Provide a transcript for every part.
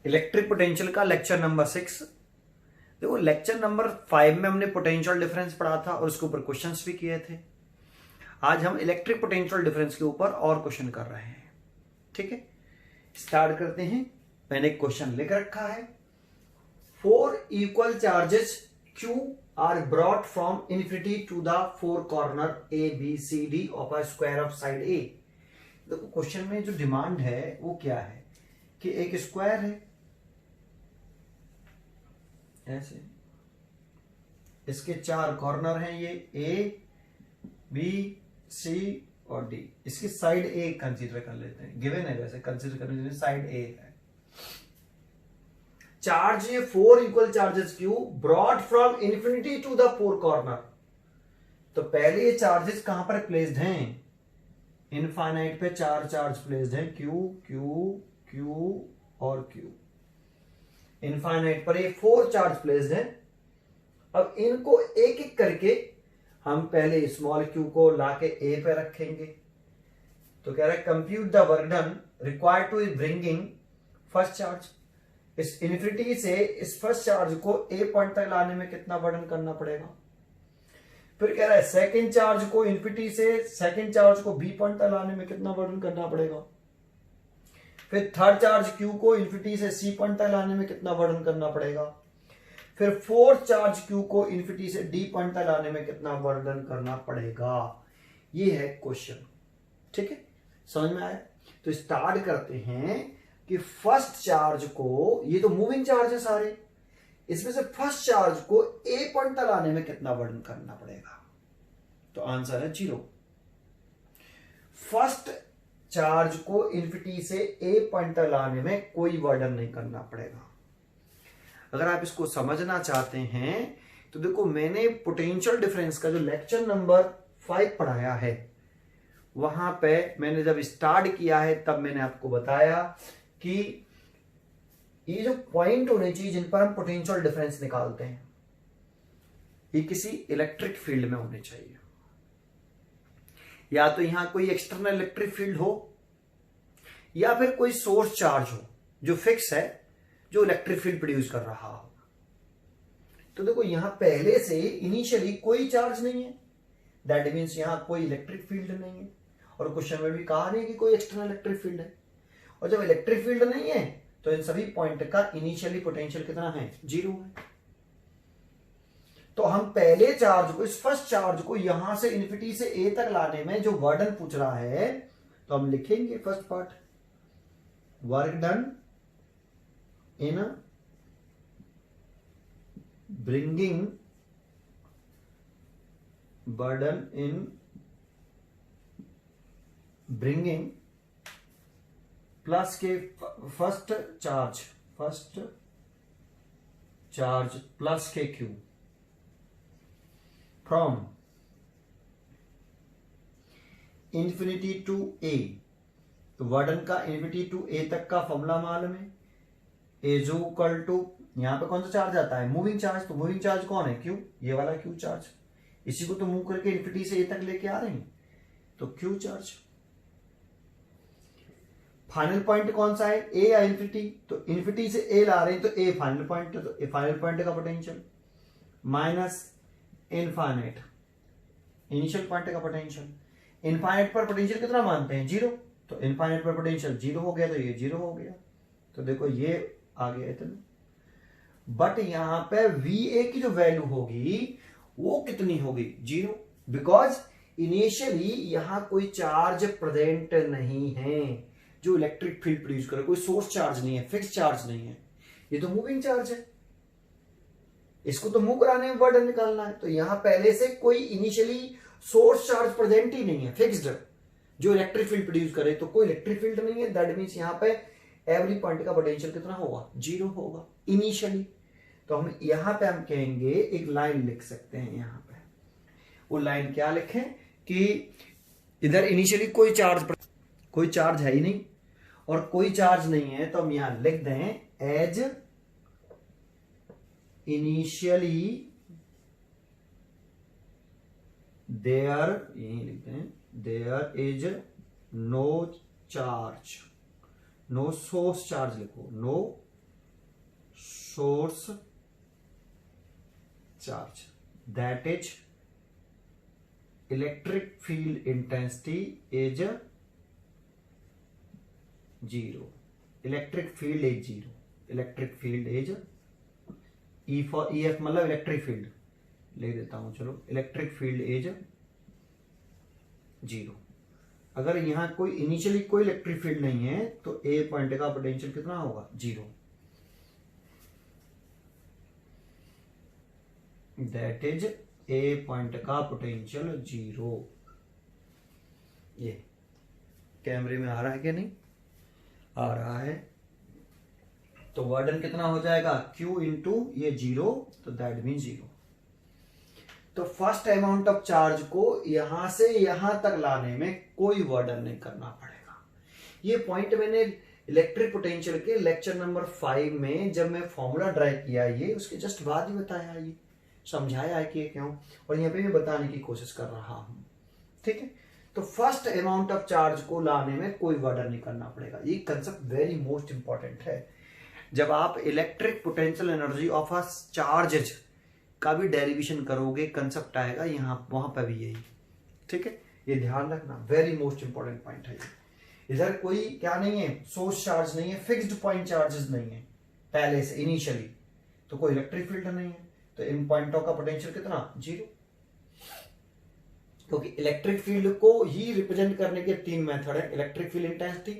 Electric potential का lecture number 6। देखो lecture number 5 में हमने पोटेंशियल डिफरेंस पढ़ा था और उसके ऊपर क्वेश्चंस भी किए थे। आज हम इलेक्ट्रिक पोटेंशियल डिफरेंस के ऊपर और क्वेश्चन कर रहे हैं। ठीक है, स्टार्ट करते हैं। मैंने एक क्वेश्चन लिख रखा है, 4 equal charges Q are brought from infinity to the 4 corner A B C D of a square of side A। देखो क्वेश्चन में जो डिमांड है वो क्या है कि एक स्क्वायर है ऐसे, इसके 4 कॉर्नर हैं, ये A B C और D। इसकी साइड A कंसीडर कर लेते हैं, गिवन है वैसे, कंसीडर करने साइड A है। चार्ज ये 4 equal charges Q brought from infinity to the 4 corner. तो पहले ये चार्जेस कहां पर प्लेस्ड हैं? इनफाइनाइट पे 4 चार्ज प्लेस्ड हैं, Q Q Q और Q। इनफाइनाइट पर ये 4 चार्ज प्लेस्ड हैं। अब इनको एक एक करके हम पहले स्मॉल q को लाके A पे रखेंगे। तो कह रहा है compute the work done required to bringing first charge. इस इन्फिनिटी से इस फर्स्ट चार्ज को A पॉइंट तक लाने में कितना वर्डन करना पड़ेगा। फिर कह रहा है सेकंड चार्ज को इन्फिनिटी से सेकंड चार्ज को B पॉइंट तक लाने में कितना वर्डन करना पड़ेगा। फिर थर्ड चार्ज Q को इन्फिनिटी से C पॉइंट तक लाने में कितना वर्डन करना पड़ेगा। फिर फोर्थ चार्ज Q को इन्फिनिटी से D पॉइंट तक लाने में कितना वर्डन करना पड़ेगा। ये है क्वेश्चन। ठीक है, समझ में आया? तो स्टार्ट करते हैं कि फर्स्ट चार्ज को, ये तो मूविंग चार्ज है सारे, इसमें से फर्स्ट चार्ज को A पॉइंट तक लाने में कितना वर्डन करना पड़ेगा। तो आंसर है 0। फर्स्ट चार्ज को इन्फिनिटी से A पॉइंट तक लाने में कोई वर्डन नहीं करना पड़ेगा। अगर आप इसको समझना चाहते हैं तो देखो, मैंने पोटेंशियल डिफरेंस का जो लेक्चर नंबर 5 पढ़ाया है, वहां पे मैंने जब स्टार्ट किया है तब मैंने आपको बताया कि ये जो पॉइंट होने चाहिए जिन पर हम पोटेंशियल डिफरेंस निकालते हैं, ये किसी इलेक्ट्रिक फील्ड में होने चाहिए। या तो यहां कोई एक्सटर्नल इलेक्ट्रिक फील्ड हो या फिर कोई सोर्स चार्ज हो जो फिक्स है, जो इलेक्ट्रिक फील्ड प्रोड्यूस कर रहा हो। तो देखो यहां पहले से इनिशियली कोई चार्ज नहीं है, दैट मीन्स यहां कोई इलेक्ट्रिक फील्ड नहीं है। और क्वेश्चन में भी कहा नहीं कि कोई एक्सटर्नल इलेक्ट्रिक फील्ड है। और जब इलेक्ट्रिक फील्ड नहीं है तो इन सभी पॉइंट का इनिशियली पोटेंशियल कितना है? 0 है। तो हम पहले चार्ज को, इस फर्स्ट चार्ज को यहां से इन्फिनिटी से A तक लाने में जो वर्डन पूछ रहा है, तो हम लिखेंगे first part, work done in bringing burden in bringing plus के फर्स्ट चार्ज प्लस के Q from infinity to A। तो वर्डन का इन्फिनिटी टू A तक का फॉर्मूला मालूम है, इज इक्वल टू, यहां पे कौन सा चार्ज आता है? Moving charge. तो मूविंग चार्ज कौन है? Q, ये वाला Q चार्ज। इसी को तो मूव करके इन्फिनिटी से A तक लेके आ रहे हैं, तो Q चार्ज। फाइनल पॉइंट कौन सा है? A या इन्फिनिटी? तो इन्फिनिटी से A ला रहे हैं तो A फाइनल पॉइंट, तो फाइनल पॉइंट का potential minus infinite initial point का पोटेंशियल। इनफाइनाइट पर पोटेंशियल कितना मानते हैं? 0। तो इनफाइनाइट पर पोटेंशियल 0 हो गया, तो ये 0 हो गया। तो देखो ये आ गया इतना। बट यहां पे VA की जो वैल्यू होगी वो कितनी होगी? 0, बिकॉज इनिशियली यहां कोई चार्ज प्रेजेंट नहीं है जो इलेक्ट्रिक फील्ड प्रोड्यूस करे। कोई सोर्स चार्ज नहीं है, फिक्स चार्ज नहीं है, ये तो मूविंग चार्ज है। इसको तो मूव कराने में वर्डन निकालना है। तो यहां पहले से कोई इनिशियली सोर्स चार्ज प्रेजेंट ही नहीं है फिक्स्ड, जो इलेक्ट्रिक फील्ड प्रोड्यूस करे। तो कोई इलेक्ट्रिक फील्ड नहीं है, दैट मीन्स यहां पे एवरी पॉइंट का पोटेंशियल कितना होगा? 0 होगा इनिशियली। तो हम यहां पे हम कहेंगे, एक लाइन लिख सकते हैं यहां पे। वो लाइन क्या लिखें कि इधर इनिशियली कोई चार्ज है ही नहीं और कोई चार्ज नहीं है, तो हम यहां लिख दें एज इनिशियली देयर, यही लिखते हैं, there is no charge, no source charge लिखो, no source charge, that is electric field intensity is 0, electric field is 0, electric field is E for E F मतलब इलेक्ट्रिक फील्ड ले देता हूं, चलो electric field is 0। अगर यहां कोई initially कोई इलेक्ट्रिक फील्ड नहीं है तो ए पॉइंट का पोटेंशियल कितना होगा, 0। दैट इज ए पॉइंट का पोटेंशियल 0। ये कैमरे में आ रहा है कि नहीं आ रहा है? तो वर्डन कितना हो जाएगा, Q इंटू ये 0, तो दैट मीन 0। तो फर्स्ट अमाउंट ऑफ चार्ज को यहां से यहां तक लाने में कोई वर्डन नहीं करना पड़ेगा। ये पॉइंट मैंने इलेक्ट्रिक पोटेंशियल के लेक्चर नंबर 5 में जब मैं फॉर्मूला ड्राइव किया, ये उसके जस्ट बाद ही बताया, ये समझाया है कि क्यों, और यहाँ पे मैं बताने की कोशिश कर रहा हूं। ठीक है, तो फर्स्ट अमाउंट ऑफ चार्ज को लाने में कोई वर्डन नहीं करना पड़ेगा। ये कंसेप्ट वेरी मोस्ट इंपॉर्टेंट है। जब आप electric potential energy of a charges का भी डेरिवेशन करोगे, कंसेप्ट आएगा यहां वहां पर भी यही। ठीक है, ये ध्यान रखना, वेरी मोस्ट इंपॉर्टेंट पॉइंट है ये। इधर कोई क्या नहीं है, सोर्स चार्ज नहीं है, फिक्स्ड पॉइंट चार्जेस नहीं है पहले से इनिशियली, तो कोई इलेक्ट्रिक फील्ड नहीं है, तो इन पॉइंटों का पोटेंशियल कितना, 0। क्योंकि इलेक्ट्रिक फील्ड को ही रिप्रेजेंट करने के 3 मेथड है, electric field intensity,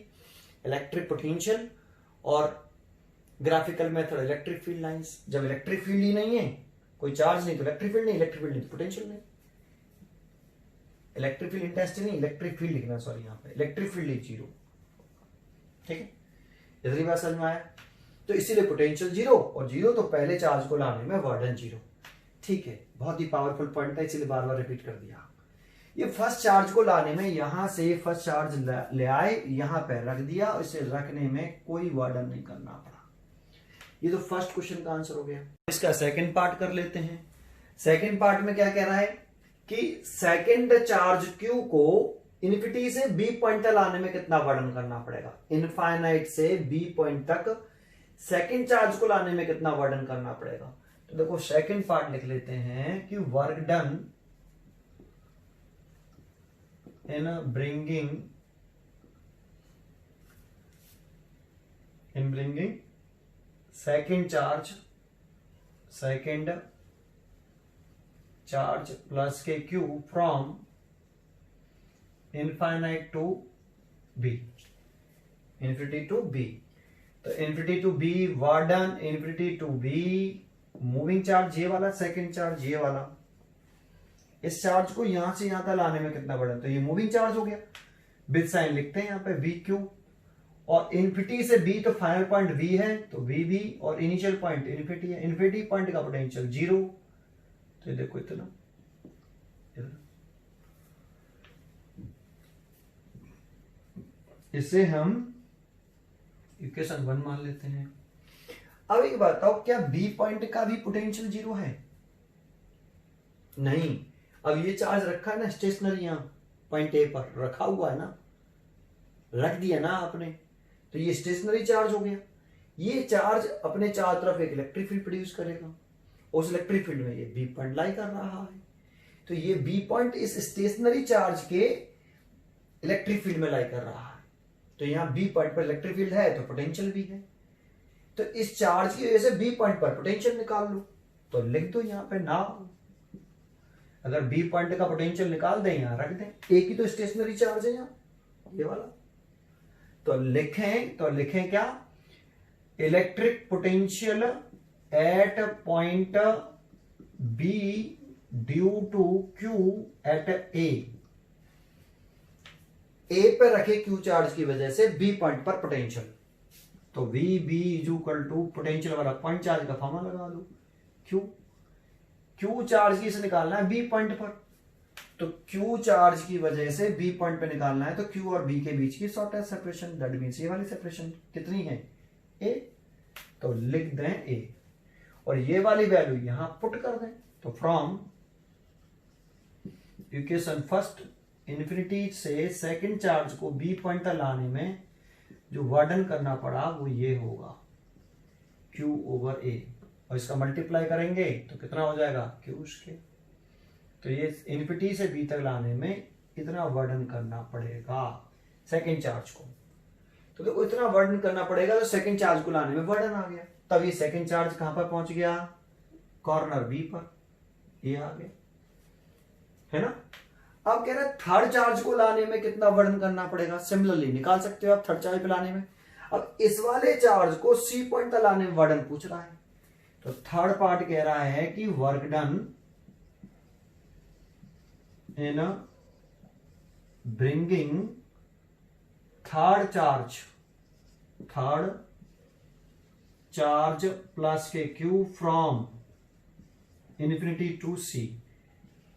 electric potential और graphical method electric field lines. जब इलेक्ट्रिक फील्ड ही नहीं है, कोई चार्ज नहीं तो इलेक्ट्रिक फील्ड नहीं, इलेक्ट्रिक फील्ड नहीं तो पोटेंशियल नहीं, इलेक्ट्रिक फील्ड इंटेंसिटी नहीं, इलेक्ट्रिक फील्ड लिखना, सॉरी यहां पे इलेक्ट्रिक फील्ड इज 0। ठीक है, इतनी बात समझ में आया? तो इसीलिए पोटेंशियल 0 और 0 तो पहले चार्ज को लाने में वर्डन 0। ठीक है, बहुत ही पावरफुल पॉइंट है, इसीलिए बार बार रिपीट कर दिया। ये फर्स्ट चार्ज को लाने में यहां से फर्स्ट चार्ज ले आए, यहां पे रख दिया, इसे रखने में कोई वर्डन नहीं करना पड़ा। ये तो फर्स्ट क्वेश्चन का आंसर हो गया। इसका सेकंड पार्ट कर लेते हैं। सेकंड पार्ट में क्या कह रहा है कि सेकंड चार्ज Q को इन्फिनिटी से B पॉइंट तक लाने में कितना वर्डन करना पड़ेगा, इनफाइनाइट से B पॉइंट तक सेकंड चार्ज को लाने में कितना वर्डन करना पड़ेगा। तो देखो सेकंड पार्ट लिख लेते हैं कि work done in bringing second charge plus के Q from infinite to B, infinity to B। तो infinity to B वर्डन, infinity to B moving charge ये वाला, सेकेंड चार्ज ये वाला। इस चार्ज को यहां से यहां तक लाने में कितना वर्डन, तो ये मूविंग चार्ज हो गया, विद साइन लिखते हैं यहां पे VQ, और इन्फिनिटी से B तो फाइनल पॉइंट V है तो VB, और इनिशियल पॉइंट इन्फिनिटी है, इन्फिनिटी पॉइंट का पोटेंशियल 0। तो देखो इतना, इसे हम इक्वेशन 1 मान लेते हैं। अब एक बात बताओ, क्या B पॉइंट का भी पोटेंशियल 0 है? नहीं। अब ये चार्ज रखा है ना स्टेशनरी, यहां पॉइंट A पर रखा हुआ है ना, रख दिया ना आपने, तो ये स्टेशनरी चार्ज हो गया। ये चार्ज अपने चारों तरफ एक इलेक्ट्रिक फील्ड प्रोड्यूस करेगा, उस इलेक्ट्रिक फील्ड में ये बी पॉइंट लाई कर रहा है, तो ये बी पॉइंट इस स्टेशनरी चार्ज के इलेक्ट्रिक फील्ड में लाई कर रहा है। तो यहां बी पॉइंट पर इलेक्ट्रिक फील्ड है तो पोटेंशियल भी है, तो इस चार्ज की वजह से बी पॉइंट पर पोटेंशियल निकाल लो, तो लिख दो यहां पे ना, अगर बी पॉइंट का पोटेंशियल निकाल दें यहां रख दें, एक ही तो स्टेशनरी चार्ज है यहां ये वाला, तो लिखें क्या, electric potential at point B due to Q at A पे रखे क्यू चार्ज की वजह से बी पॉइंट पर पोटेंशियल, तो V B is equal to potential वाला पॉइंट चार्ज का फॉर्मूला लगा दो, क्यू चार्ज की से निकालना है बी पॉइंट पर, तो क्यू चार्ज की वजह से बी पॉइंट पे निकालना है, तो क्यू और बी के बीच की शॉर्टेस्ट सेपरेशन, दैट मींस ये वाली सेपरेशन कितनी है ए, तो लिख दें ए, और ये वाली वैल्यू यहां पुट कर दें, तो फ्रॉम इक्वेशन फर्स्ट इन्फिनिटी से सेकंड चार्ज को बी पॉइंट तक लाने में जो वर्डन करना पड़ा वो ये होगा Q ओवर A। और इसका मल्टीप्लाई करेंगे तो कितना हो जाएगा क्यू स्क्वायर। तो ये इन्फिनिटी से बी तक लाने में इतना वर्डन करना पड़ेगा सेकेंड चार्ज को। तो देखो इतना वर्डन करना पड़ेगा, तो सेकेंड चार्ज को लाने में वर्डन आ गया। तब ये सेकेंड चार्ज कहां पर पहुंच गया, कॉर्नर बी पर, ये आ गया, है ना। अब कह रहे हैं थर्ड चार्ज को लाने में कितना वर्डन करना पड़ेगा, सिमिलरली निकाल सकते हो आप थर्ड चार्ज पे लाने में। अब इस वाले चार्ज को सी पॉइंट तक लाने में वर्डन पूछ रहा है, तो थर्ड पार्ट कह रहा है कि work done in bringing third charge plus के Q from infinity to C.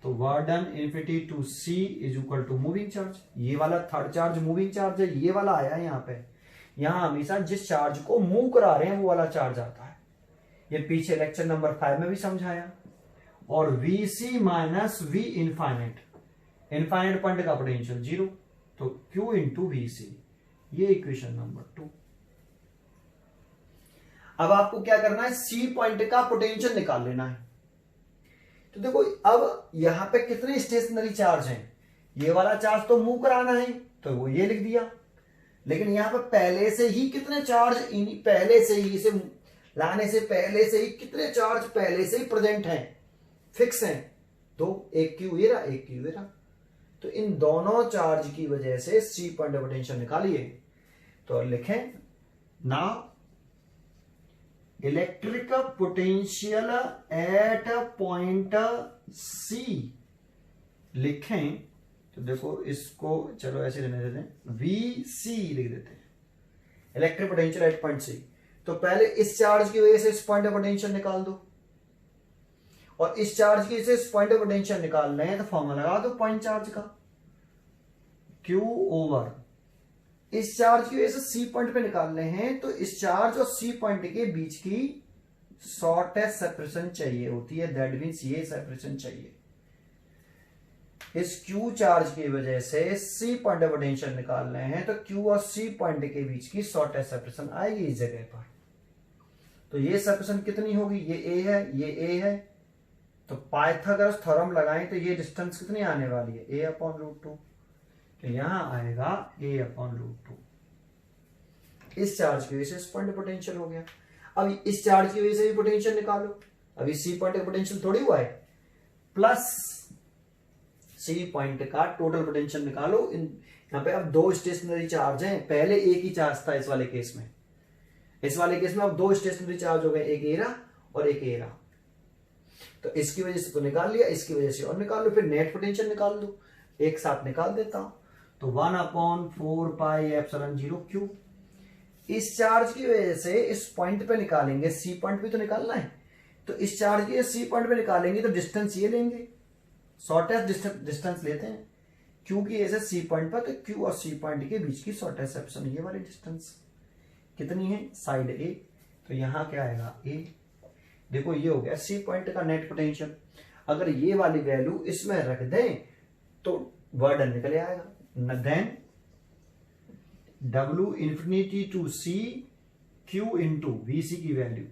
तो work done infinity to C is equal to moving charge. ये वाला थर्ड चार्ज मूविंग चार्ज है, ये वाला आया है यहाँ पे। यहां हमेशा जिस चार्ज को मूव करा रहे हैं वो वाला चार्ज आता है। ये पीछे लेक्चर नंबर 5 में भी समझाया। और V C minus V infinite, infinite point का पोटेंशियल 0, तो क्यू इंटू वी सी, ये इक्वेशन नंबर 2। अब आपको क्या करना है, सी पॉइंट का पोटेंशियल निकाल लेना है। तो देखो अब यहां पे कितने स्टेशनरी चार्ज हैं, ये वाला चार्ज तो मूव कराना है तो वो ये लिख दिया, लेकिन यहां पे पहले से ही कितने चार्ज, पहले से ही इसे लाने से पहले से ही कितने चार्ज पहले से ही प्रेजेंट हैं, फिक्स हैं। तो एक क्यू ये रहा, एक क्यू ये रहा। तो इन दोनों चार्ज की वजह से सी पॉइंट पोटेंशियल निकालिए। तो लिखें now electric potential at point C लिखें। तो देखो इसको चलो ऐसे रहने देते हैं, वी सी लिख देते हैं, electric potential at point C. तो पहले इस चार्ज की वजह से इस पॉइंट पोटेंशियल निकाल दो, और इस चार्ज की वजह से इस पॉइंट पोटेंशियल निकाल रहे हैं तो फॉर्मूला लगा दो पॉइंट चार्ज का, क्यू ओवर इस चार्ज की वजह से सी पॉइंट पे निकाल रहे हैं, तो इस चार्ज और सी पॉइंट के बीच की शॉर्टेस्ट सेपरेशन चाहिए होती है, दैट मीन्स ये सेपरेशन चाहिए। इस क्यू चार्ज की वजह से सी पॉइंट पोटेंशियल निकाल रहे हैं, तो क्यू और सी पॉइंट के बीच की शॉर्टेस्ट सेपरेशन आएगी इस जगह पर। तो ये सेपरेशन कितनी होगी, ये ए है, ये ए है, तो पाइथागोरस थ्योरम लगाएं तो ये डिस्टेंस कितनी आने वाली है, ए अपॉन रूट 2। तो यहां आएगा ए अपॉन रूट 2। इस चार्ज की वजह से इस पॉइंट पोटेंशियल हो गया। अब इस चार्ज की वजह से भी पोटेंशियल निकालो, अभी सी पॉइंट का पोटेंशियल थोड़ी हुआ है, प्लस सी पॉइंट का टोटल पोटेंशियल निकालो। यहां पे अब दो स्टेशनरी चार्ज हैं, पहले एक ही चार्ज था इस वाले केस में, इस वाले केस में अब दो स्टेशनरी चार्ज हो गए, एक एरा और एक एरा। तो इसकी वजह से तो निकाल लिया, इसकी वजह से और निकाल लो, फिर नेट पोटेंशियल निकाल दो, एक साथ निकाल देता हूं। तो 1/4 पाई एप्सिलॉन 0 क्यू। इस चार्ज की वजह से इस पॉइंट पे निकालेंगे, सी पॉइंट भी तो निकालना है, तो इस चार्ज की सी पॉइंट पे निकालेंगे तो डिस्टेंस ये लेंगे, शॉर्टेस्ट डिस्टेंस लेते हैं क्यू की ऐसे सी पॉइंट पर, तो क्यू और सी पॉइंट के बीच की शॉर्टेस्ट सेक्शन ये वाली डिस्टेंस कितनी है, साइड ए। तो यहां क्या आएगा, ए। देखो ये हो गया सी पॉइंट का नेट पोटेंशियल। अगर ये वाली वैल्यू इसमें रख दें तो वर्डन निकल आएगा, then W infinity to C Q into V C की value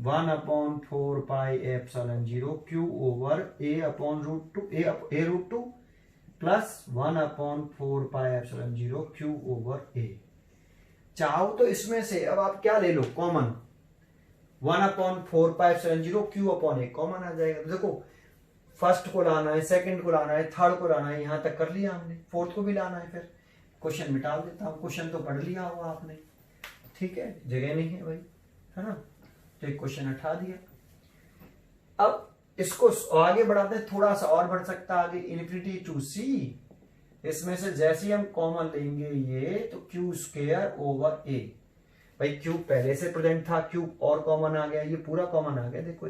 1/4 pi epsilon 0 Q over A upon root 2, A root 2 plus 1/4 pi epsilon 0 Q over A. चाहो तो इसमें से अब आप क्या ले लो common, 1/4 pi epsilon 0 Q upon A common आ जाएगा। तो देखो फर्स्ट को लाना है, सेकंड को लाना है, थर्ड को लाना है, यहां तक कर लिया हमने, फोर्थ को भी लाना है। फिर क्वेश्चन मिटा देता हूं, क्वेश्चन तो पढ़ लिया होगा आपने, ठीक है, जगह नहीं है भाई, है ना। तो एक क्वेश्चन हटा दिया। अब इसको आगे बढ़ाते हैं, थोड़ा सा और बढ़ सकता है आगे, इन्फिनिटी टू सी। इसमें से जैसे ही हम कॉमन लेंगे ये, तो क्यू स्क्वायर ओवर ए। भाई क्यू पहले से प्रेजेंट था, क्यू और कॉमन आ गया, ये पूरा कॉमन आ गया। देखो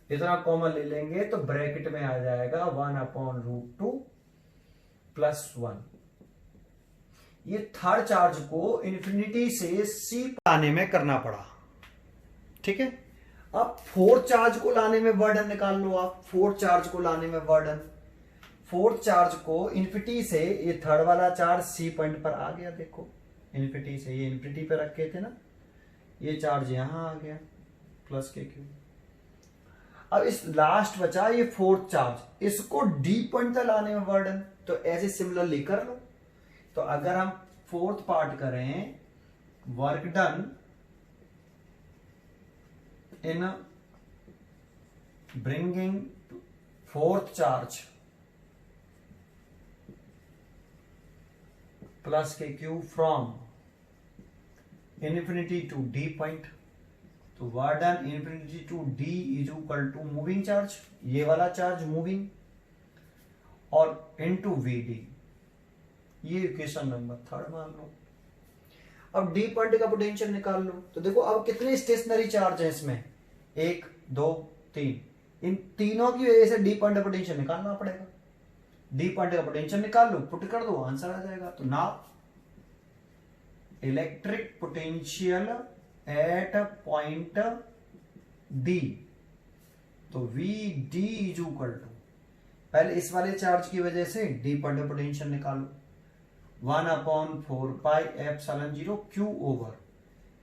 इतना कॉमन ले लेंगे तो ब्रैकेट में आ जाएगा 1/√2 प्लस 1। ये थर्ड चार्ज को इन्फिनिटी से सी लाने में करना पड़ा, ठीक है। अब फोर्थ चार्ज को लाने में वर्डन निकाल लो आप, फोर्थ चार्ज को लाने में वर्डन, फोर्थ चार्ज को इन्फिनिटी से, ये थर्ड वाला चार्ज सी पॉइंट पर आ गया, देखो इन्फिनिटी से, ये इन्फिनिटी पे रखे थे ना, ये चार्ज यहां आ गया, प्लस के क्यू। अब इस लास्ट बचा ये फोर्थ चार्ज, इसको डी पॉइंट तक लाने में वर्डन, तो ऐसे सिमिलरली कर लो। तो अगर हम फोर्थ पार्ट करें, work done in bringing fourth charge plus के Q from infinity to D point, तो work done infinity to D is equal to moving charge, ये वाला चार्ज मूविंग, और इनटू वी डी, ये इक्वेशन नंबर 3 मान लो। अब D point का potential निकाल लो। तो देखो अब कितने स्टेशनरी चार्ज है इसमें, 1 2 3, इन तीनों की वजह से डी पॉइंट का पोटेंशियल निकालना पड़ेगा। डी पॉइंट का पोटेंशियल निकाल लो, पुट कर दो, आंसर आ जाएगा। तो now electric potential at point D, तो V D is equal to, पहले इस वाले चार्ज की वजह से डी पॉइंट का पोटेंशियल निकालो, 1/4πε0 क्यू ओवर,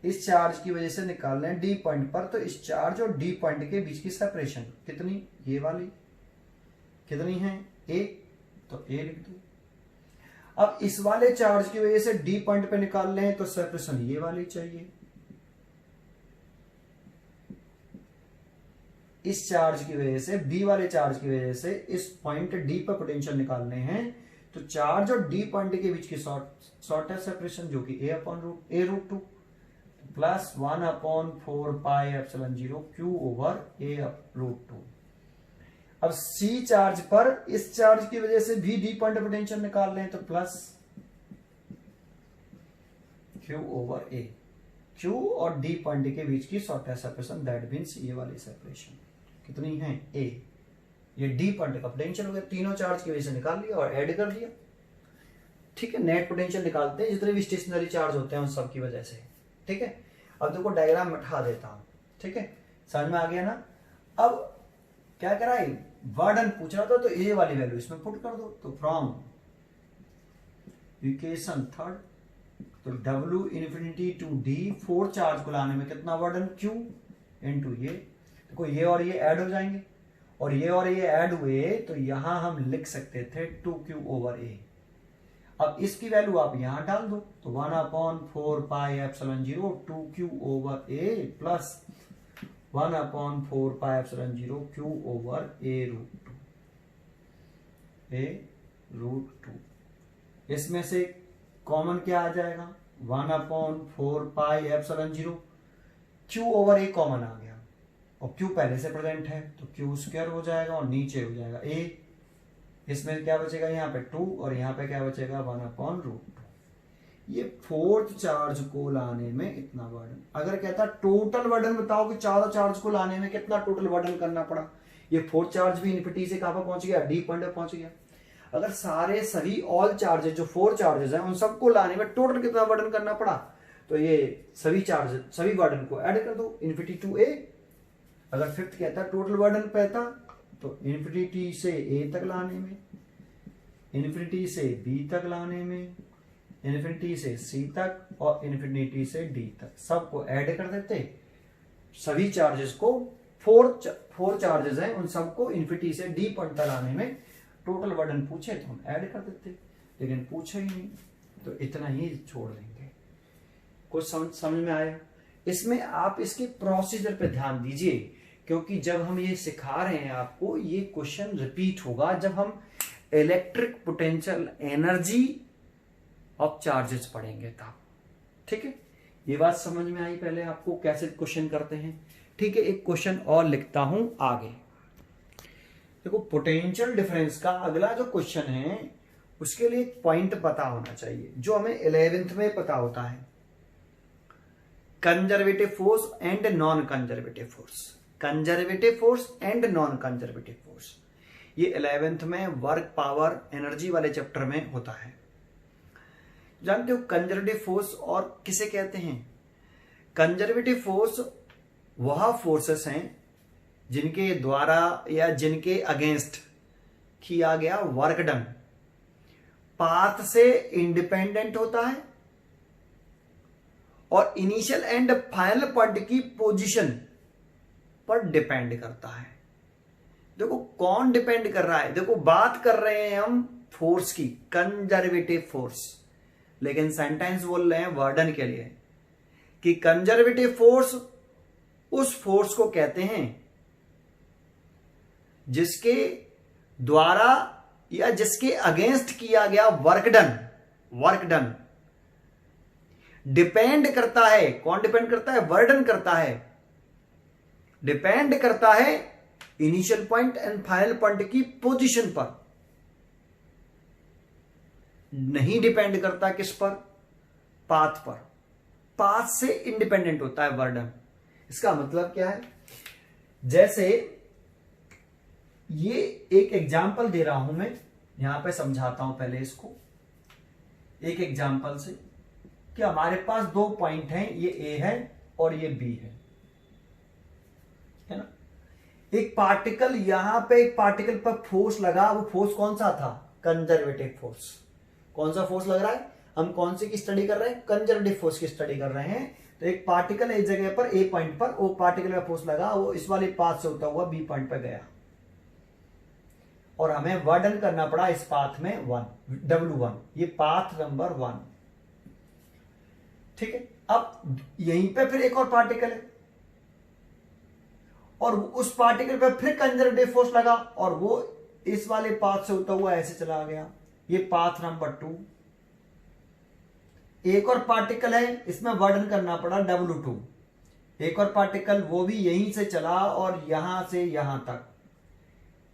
इस चार्ज की वजह से निकालना है डी पॉइंट पर, तो इस चार्ज और डी पॉइंट के बीच की सेपरेशन कितनी, ये वाली कितनी है, ए, तो ए लिख दो। अब इस वाले चार्ज की वजह से डी पॉइंट पे निकाल लें तो सेपरेशन ये वाली चाहिए। इस चार्ज की वजह से, बी वाले चार्ज की वजह से इस पॉइंट डी पर पोटेंशियल निकालने हैं, तो चार्ज और डी पॉइंट के बीच की शॉर्टेस्ट सेपरेशन जो कि a/√2 plus 1/4πε0 Q over a/√2। अब सी चार्ज पर इस चार्ज की वजह से भी डी पॉइंट पोटेंशियल निकाल लें तो प्लस क्यू ओवर ए, क्यू और डी पॉइंट के बीच की शॉर्टेस्ट सेपरेशन, दैट मींस ये वाली सेपरेशन कितनी है, ए। ये डी पॉइंट का पोटेंशियल हो गया, तीनों चार्ज की वजह से निकाल लिया और ऐड कर दिया। ठीक है, नेट पोटेंशियल निकालते हैं जितने भी स्टेशनरी चार्ज होते हैं उन सब की वजह से। ठीक है, अब देखो डायग्राम मिटा देता हूं। ठीक है, समझ में आ गया ना। अब क्या करा है, वर्डन पूछ रहा था तो ए वाली वैल्यू इसमें पुट कर दो। तो फ्रॉम इक्वेशन 3, तो W infinity to D, 4 charge को लाने में कितना वर्डन, Q इनटू ये, देखो ये और ये ऐड हो जाएंगे, और ये ऐड हुए तो यहां हम लिख सकते थे 2Q ओवर A। अब इसकी वैल्यू आप यहां डाल दो, तो 1/4πε0 2Q over A plus 1/4πε0 Q over a√2। इसमें से कॉमन क्या आ जाएगा, 1/4πε0, Q ओवर A कॉमन आ गया, और Q पहले से प्रेजेंट है तो Q स्क्वायर हो जाएगा और नीचे हो जाएगा A। इसमें क्या बचेगा, यहाँ पे 2 और यहाँ पे क्या बचेगा 1/√2। ये फोर्थ चार्ज को लाने में इतना वर्डन। अगर कहता टोटल वर्डन बताओ कि चारों चार्ज को लाने में कितना टोटल वर्डन करना पड़ा, ये फोर्थ चार्ज भी इन्फिनिटी से कहां पर पहुंच गया, डी पॉइंट पर पहुंच गया। अगर सारे सभी ऑल चार्जेस जो 4 चार्जेस हैं उन सबको लाने में टोटल कितना वर्डन करना पड़ा, तो ये सभी चार्ज सभी वर्डन को ऐड कर दो इन्फिनिटी टू ए। अगर फिफ्थ कहता टोटल वर्डन कहता तो इन्फिनिटी से ए तक लाने में, इन्फिनिटी से बी तक लाने में, इन्फिनिटी से सी तक और इन्फिनिटी से डी तक, सबको ऐड कर देते। सभी चार्जेस को 4 चार्जेस हैं उन सबको इन्फिनिटी से डी पॉइंट तक लाने में टोटल वर्डन पूछे तो हम ऐड कर देते, लेकिन पूछे ही नहीं तो इतना ही छोड़ देंगे। कुछ समझ में आया। इसमें आप इसके प्रोसीजर पे ध्यान दीजिए, क्योंकि जब हम ये सिखा रहे हैं आपको, ये क्वेश्चन रिपीट होगा जब हम electric potential energy of charges पढ़ेंगे तब। ठीक है, ये बात समझ में आई पहले आपको कैसे क्वेश्चन करते हैं। ठीक है, एक क्वेश्चन और लिखता हूं आगे। देखो पोटेंशियल डिफरेंस का अगला जो क्वेश्चन है उसके लिए एक पॉइंट पता होना चाहिए जो हमें 11th में पता होता है, conservative force and non conservative force. Conservative force and non conservative force, ये 11th में वर्क पावर एनर्जी वाले चैप्टर में होता है। जानते हो कंजर्वेटिव फोर्स और किसे कहते हैं? कंजर्वेटिव फोर्स वह फोर्सेस हैं जिनके द्वारा या जिनके अगेंस्ट किया गया वर्क डन पाथ से इंडिपेंडेंट होता है और इनिशियल एंड फाइनल पॉइंट की पोजीशन पर डिपेंड करता है। देखो कौन डिपेंड कर रहा है, देखो बात कर रहे हैं हम फोर्स की, कंजर्वेटिव फोर्स, लेकिन सेंटेंस बोल रहे हैं वर्डन के लिए कि कंजर्वेटिव फोर्स उस फोर्स को कहते हैं जिसके द्वारा या जिसके अगेंस्ट किया गया वर्क डन डिपेंड करता है। कौन डिपेंड करता है? वर्डन करता है, डिपेंड करता है initial point and final point की पोजीशन पर, नहीं डिपेंड करता किस पर? पाथ पर। पाथ से इंडिपेंडेंट होता है वर्डन। इसका मतलब क्या है? जैसे ये एक एग्जाम्पल दे रहा हूं मैं, यहां पे समझाता हूं पहले इसको एक एग्जाम्पल से कि हमारे पास दो पॉइंट हैं, ये ए है और ये बी है ना। एक पार्टिकल, यहां पे एक पार्टिकल पर फोर्स लगा, वो फोर्स कौन सा था? Conservative force. कौन सा फोर्स लग रहा है? हम कौन सी की स्टडी कर रहे हैं? कंजर्वेटिव फोर्स की स्टडी कर रहे हैं। तो एक पार्टिकल एक जगह पर, ए पॉइंट पर, वो पार्टिकल का फोर्स लगा, वो इस वाले पाथ से होता हुआ बी पॉइंट पर गया और हमें वर्डन करना पड़ा इस पाथ में W1, ये पाथ नंबर 1। ठीक है, अब यहीं पे फिर एक और पार्टिकल है और उस पार्टिकल पे फिर कंजर्वेटिव फोर्स लगा और वो इस वाले पाथ से होता हुआ ऐसे चला गया, ये पाथ नंबर 2। एक और पार्टिकल है, इसमें वर्डन करना पड़ा W2। एक और पार्टिकल, वो भी यहीं से चला और यहां से यहां तक,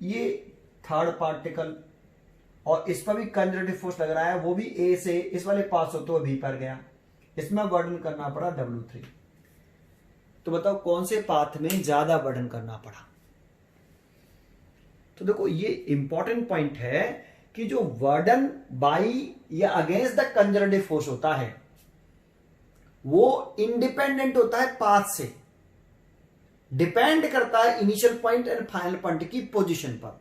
ये थर्ड पार्टिकल, और इस पर भी कंजर्वेटिव फोर्स लग रहा है, वो भी ए से इस वाले पास होते हुए बी पर गया, इसमें वर्डन करना पड़ा W3। तो बताओ कौन से पाथ में ज्यादा वर्डन करना पड़ा? तो देखो ये इंपॉर्टेंट पॉइंट है कि जो वर्डन बाई या अगेंस्ट द कंजर्वेटिव फोर्स होता है वो इंडिपेंडेंट होता है पाथ से, डिपेंड करता है initial point and final point की पोजीशन पर।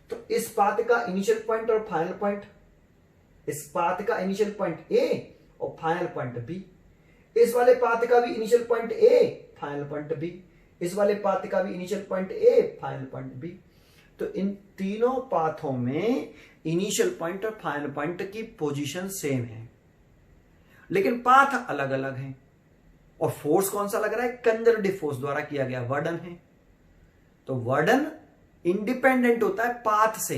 तो इस पाथ का इनिशियल पॉइंट और फाइनल पॉइंट, इस पाथ का इनिशियल पॉइंट ए और फाइनल पॉइंट बी, इस वाले पाथ का भी initial point A, final point B, इस वाले पाथ का भी initial point A, final point B. तो इन तीनों पाथों में इनिशियल पॉइंट और फाइनल पॉइंट की पोजीशन सेम है, लेकिन पाथ अलग अलग हैं। और फोर्स कौन सा लग रहा है? कंजर्वेटिव फोर्स द्वारा किया गया वर्डन है। तो वर्डन इंडिपेंडेंट होता है पाथ से,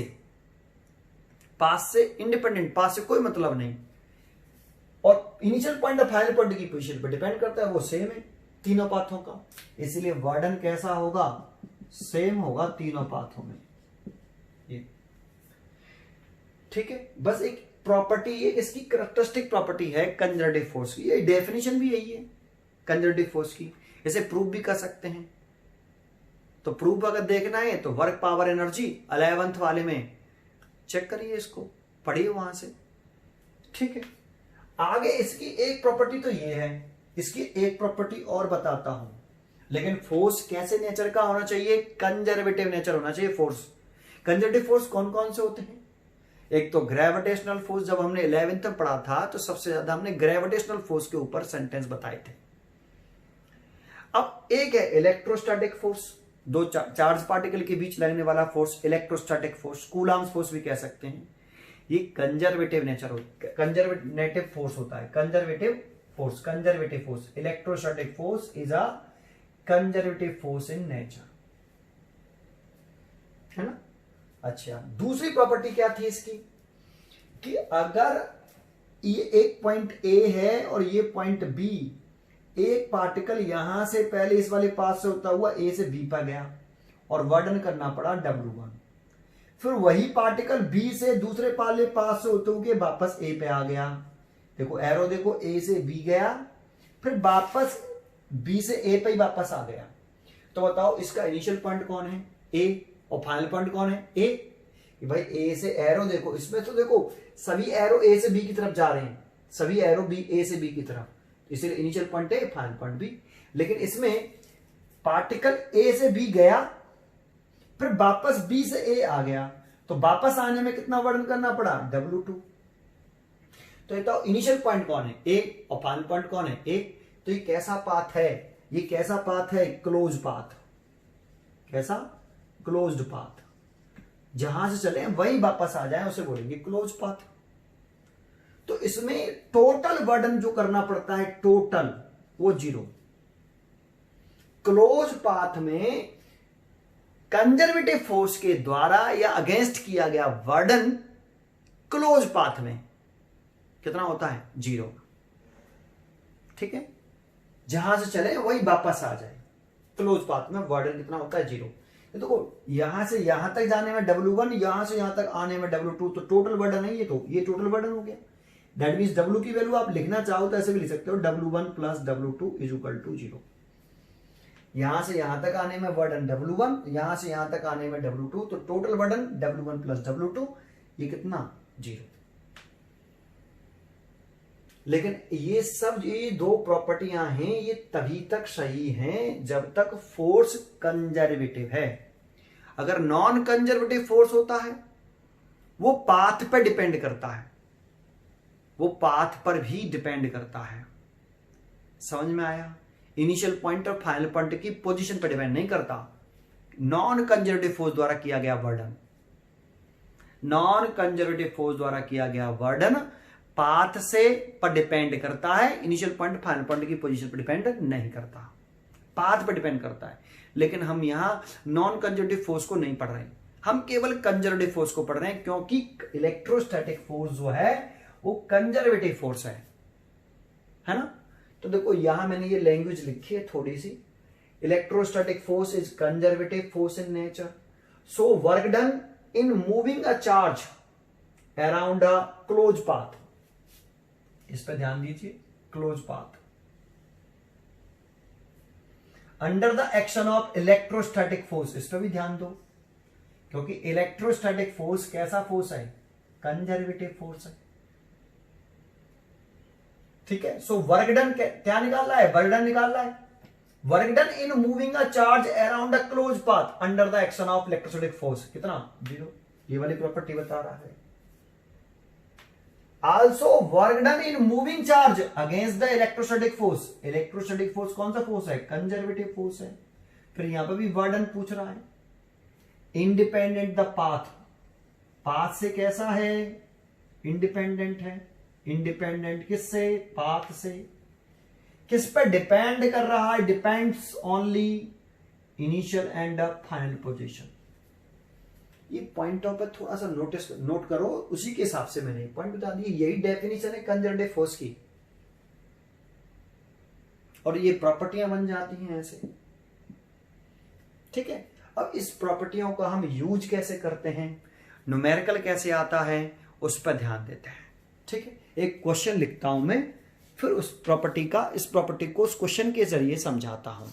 पाथ से इंडिपेंडेंट, पाथ से कोई मतलब नहीं, और इनिशियल पॉइंट और फाइनल पॉइंट की पोजीशन पर डिपेंड करता है, वो सेम है तीनों पाथों का। इसलिए वर्डन कैसा होगा? सेम होगा तीनों पाथों में। ये ठीक है, बस एक प्रॉपर्टी, ये इसकी कैरेक्टरिस्टिक प्रॉपर्टी है कंजर्वेटिव फोर्स की। ये डेफिनेशन भी यही है कंजर्वेटिव फोर्स की, इसे प्रूव भी कर सकते हैं। तो प्रूफ अगर देखना है तो वर्क पावर एनर्जी 11th वाले में चेक करिए, इसको पढ़िए वहां से। ठीक है, आगे इसकी एक प्रॉपर्टी तो ये है, इसकी एक प्रॉपर्टी और बताता हूं। लेकिन फोर्स कैसे नेचर का होना चाहिए? कंजर्वेटिव नेचर होना चाहिए फोर्स। कंजर्वेटिव फोर्स कौन कौन से होते हैं? एक तो ग्रेविटेशनल फोर्स, जब हमने 11th में पढ़ा था तो सबसे ज्यादा हमने ग्रेविटेशनल फोर्स के ऊपर सेंटेंस बताए थे। अब एक है इलेक्ट्रोस्टैटिक फोर्स, दो चार्ज पार्टिकल के बीच लगने वाला force, electrostatic force, Coulomb's force भी कह सकते हैं। ये कंजर्वेटिव नेचर कंजर्वेटिव फोर्स होता है। Conservative force, electrostatic force is a conservative force in nature, है ना। अच्छा, दूसरी प्रॉपर्टी क्या थी इसकी कि अगर ये एक पॉइंट ए है और ये पॉइंट बी, एक पार्टिकल यहां से पहले इस वाले पास से होता हुआ ए से बी पर गया और वर्डन करना पड़ा W1, फिर वही पार्टिकल बी से दूसरे वाले पास से होते हुए वापस ए पे आ गया। देखो एरो देखो, ए से बी गया फिर वापस बी से ए पे ही वापस आ गया। तो बताओ इसका इनिशियल पॉइंट कौन है? ए, और फाइनल पॉइंट कौन है? ए। भाई ए से एरो देखो, इसमें तो देखो सभी एरो ए से बी की तरफ जा रहे हैं, सभी एरो बी ए से बी की तरफ, इसलिए initial point A, final point B. लेकिन इसमें पार्टिकल ए से बी गया फिर वापस बी से ए आ गया, तो वापस आने में कितना वर्डन करना पड़ा? W2। तो ये तो इनिशियल पॉइंट कौन है? ए, और फाइनल पॉइंट कौन है? ए। तो ये कैसा पाथ है? ये कैसा पाथ है? Close path. कैसा? Closed path. जहां से चले वही वापस आ जाए उसे बोलेंगे क्लोज पाथ। तो इसमें टोटल बर्डन जो करना पड़ता है टोटल, वो 0। क्लोज पाथ में कंजर्वेटिव फोर्स के द्वारा या अगेंस्ट किया गया बर्डन क्लोज पाथ में कितना होता है? 0। ठीक है, जहां से चले वही वापस आ जाए। क्लोज पाथ में बर्डन कितना होता है? 0। देखो यहां से यहां तक जाने में W1, यहां से यहां तक आने में W2, तो टोटल बर्डन है ये। तो ये टोटल बर्डन हो गया। दैट मीन्स W की वैल्यू आप लिखना चाहो तो ऐसे भी लिख सकते हो, W1 plus W2 is equal to 0। यहां से यहां तक आने में बर्डन W1, यहां से यहां तक आने में W2, तो total burden W1 plus W2 ये कितना? 0। लेकिन ये सब ये दो प्रॉपर्टियां हैं, ये तभी तक सही हैं जब तक फोर्स कंजर्वेटिव है। अगर नॉन कंजर्वेटिव फोर्स होता है वो पाथ पर डिपेंड करता है, वो पाथ पर भी डिपेंड करता है। समझ में आया? इनिशियल पॉइंट और फाइनल पॉइंट की पोजीशन पर डिपेंड नहीं करता। नॉन कंजर्वेटिव फोर्स द्वारा किया गया बर्डन, नॉन कंजर्वेटिव फोर्स द्वारा किया गया बर्डन पाथ से पर डिपेंड करता है, इनिशियल पॉइंट फाइनल पॉइंट की पोजीशन पर डिपेंड नहीं करता, पाथ पर डिपेंड करता है। लेकिन हम यहां नॉन कंजर्वेटिव फोर्स को नहीं पढ़ रहे, हम केवल कंजर्वेटिव फोर्स को पढ़ रहे हैं, क्योंकि इलेक्ट्रोस्टैटिक फोर्स जो है वो कंजर्वेटिव फोर्स है ना। तो देखो यहां मैंने ये लैंग्वेज लिखी है थोड़ी सी, electrostatic force is conservative force in nature, so work done in moving a charge around a close path. इस पर ध्यान दीजिए, close path under the action of electrostatic force, इस पर भी ध्यान दो, क्योंकि इलेक्ट्रोस्टैटिक फोर्स कैसा फोर्स है? कंजर्वेटिव फोर्स है। ठीक है, सो वर्क डन क्या निकाल रहा है? वर्क डन निकाल रहा है। Work done in moving a charge around a close path under the action of electrostatic force कितना? 0। ये वाली प्रॉपर्टी बता रहा है। Also work done in moving charge against the electrostatic force। Electrostatic force कौन सा फोर्स है? कंजर्वेटिव फोर्स है। फिर यहां पर भी वर्डन पूछ रहा है, इंडिपेंडेंट द पाथ, पाथ से कैसा है? इंडिपेंडेंट है। इंडिपेंडेंट किससे? पाथ से। किस पर डिपेंड कर रहा है? Depends only initial and final position. ये पॉइंटों पर थोड़ा सा नोट करो, उसी के हिसाब से मैंने पॉइंट बता दिए। यही डेफिनेशन है कंजर्वेटिव फोर्स की, और ये प्रॉपर्टियां बन जाती हैं ऐसे। ठीक है, अब इस प्रॉपर्टियों का हम यूज कैसे करते हैं, न्यूमेरिकल कैसे आता है, उस पर ध्यान देते हैं। ठीक है, एक क्वेश्चन लिखता हूं मैं, फिर इस प्रॉपर्टी को उस क्वेश्चन के जरिए समझाता हूं,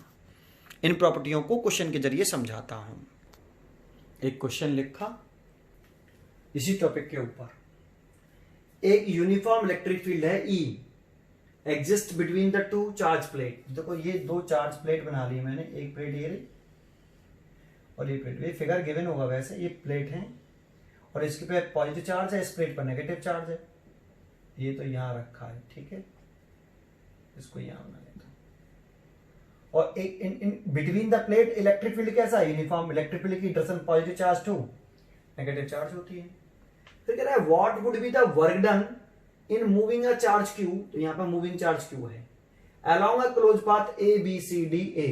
इन प्रॉपर्टियों को क्वेश्चन के जरिए समझाता हूं। एक क्वेश्चन लिखा इसी टॉपिक के ऊपर, एक यूनिफॉर्म इलेक्ट्रिक फील्ड है E exist between the two charge plate. देखो ये दो चार्ज प्लेट बना ली मैंने, एक प्लेट ये रही और ये प्लेट, ये फिगर गिवन होगा वैसे, ये प्लेट है और इसके पे पॉजिटिव चार्ज है, इस प्लेट पर नेगेटिव चार्ज है, ये तो यहां रखा है। ठीक है, इसको यहां बना लेता हूं। और एक in between the plate electric field कैसा है? यूनिफॉर्म। इलेक्ट्रिक फील्ड की direction positive charge to negative charge होती है। फिर कह रहा है what would be the work done in moving a charge q, तो यहां पर मूविंग चार्ज क्यू है, along a close path A B C D A,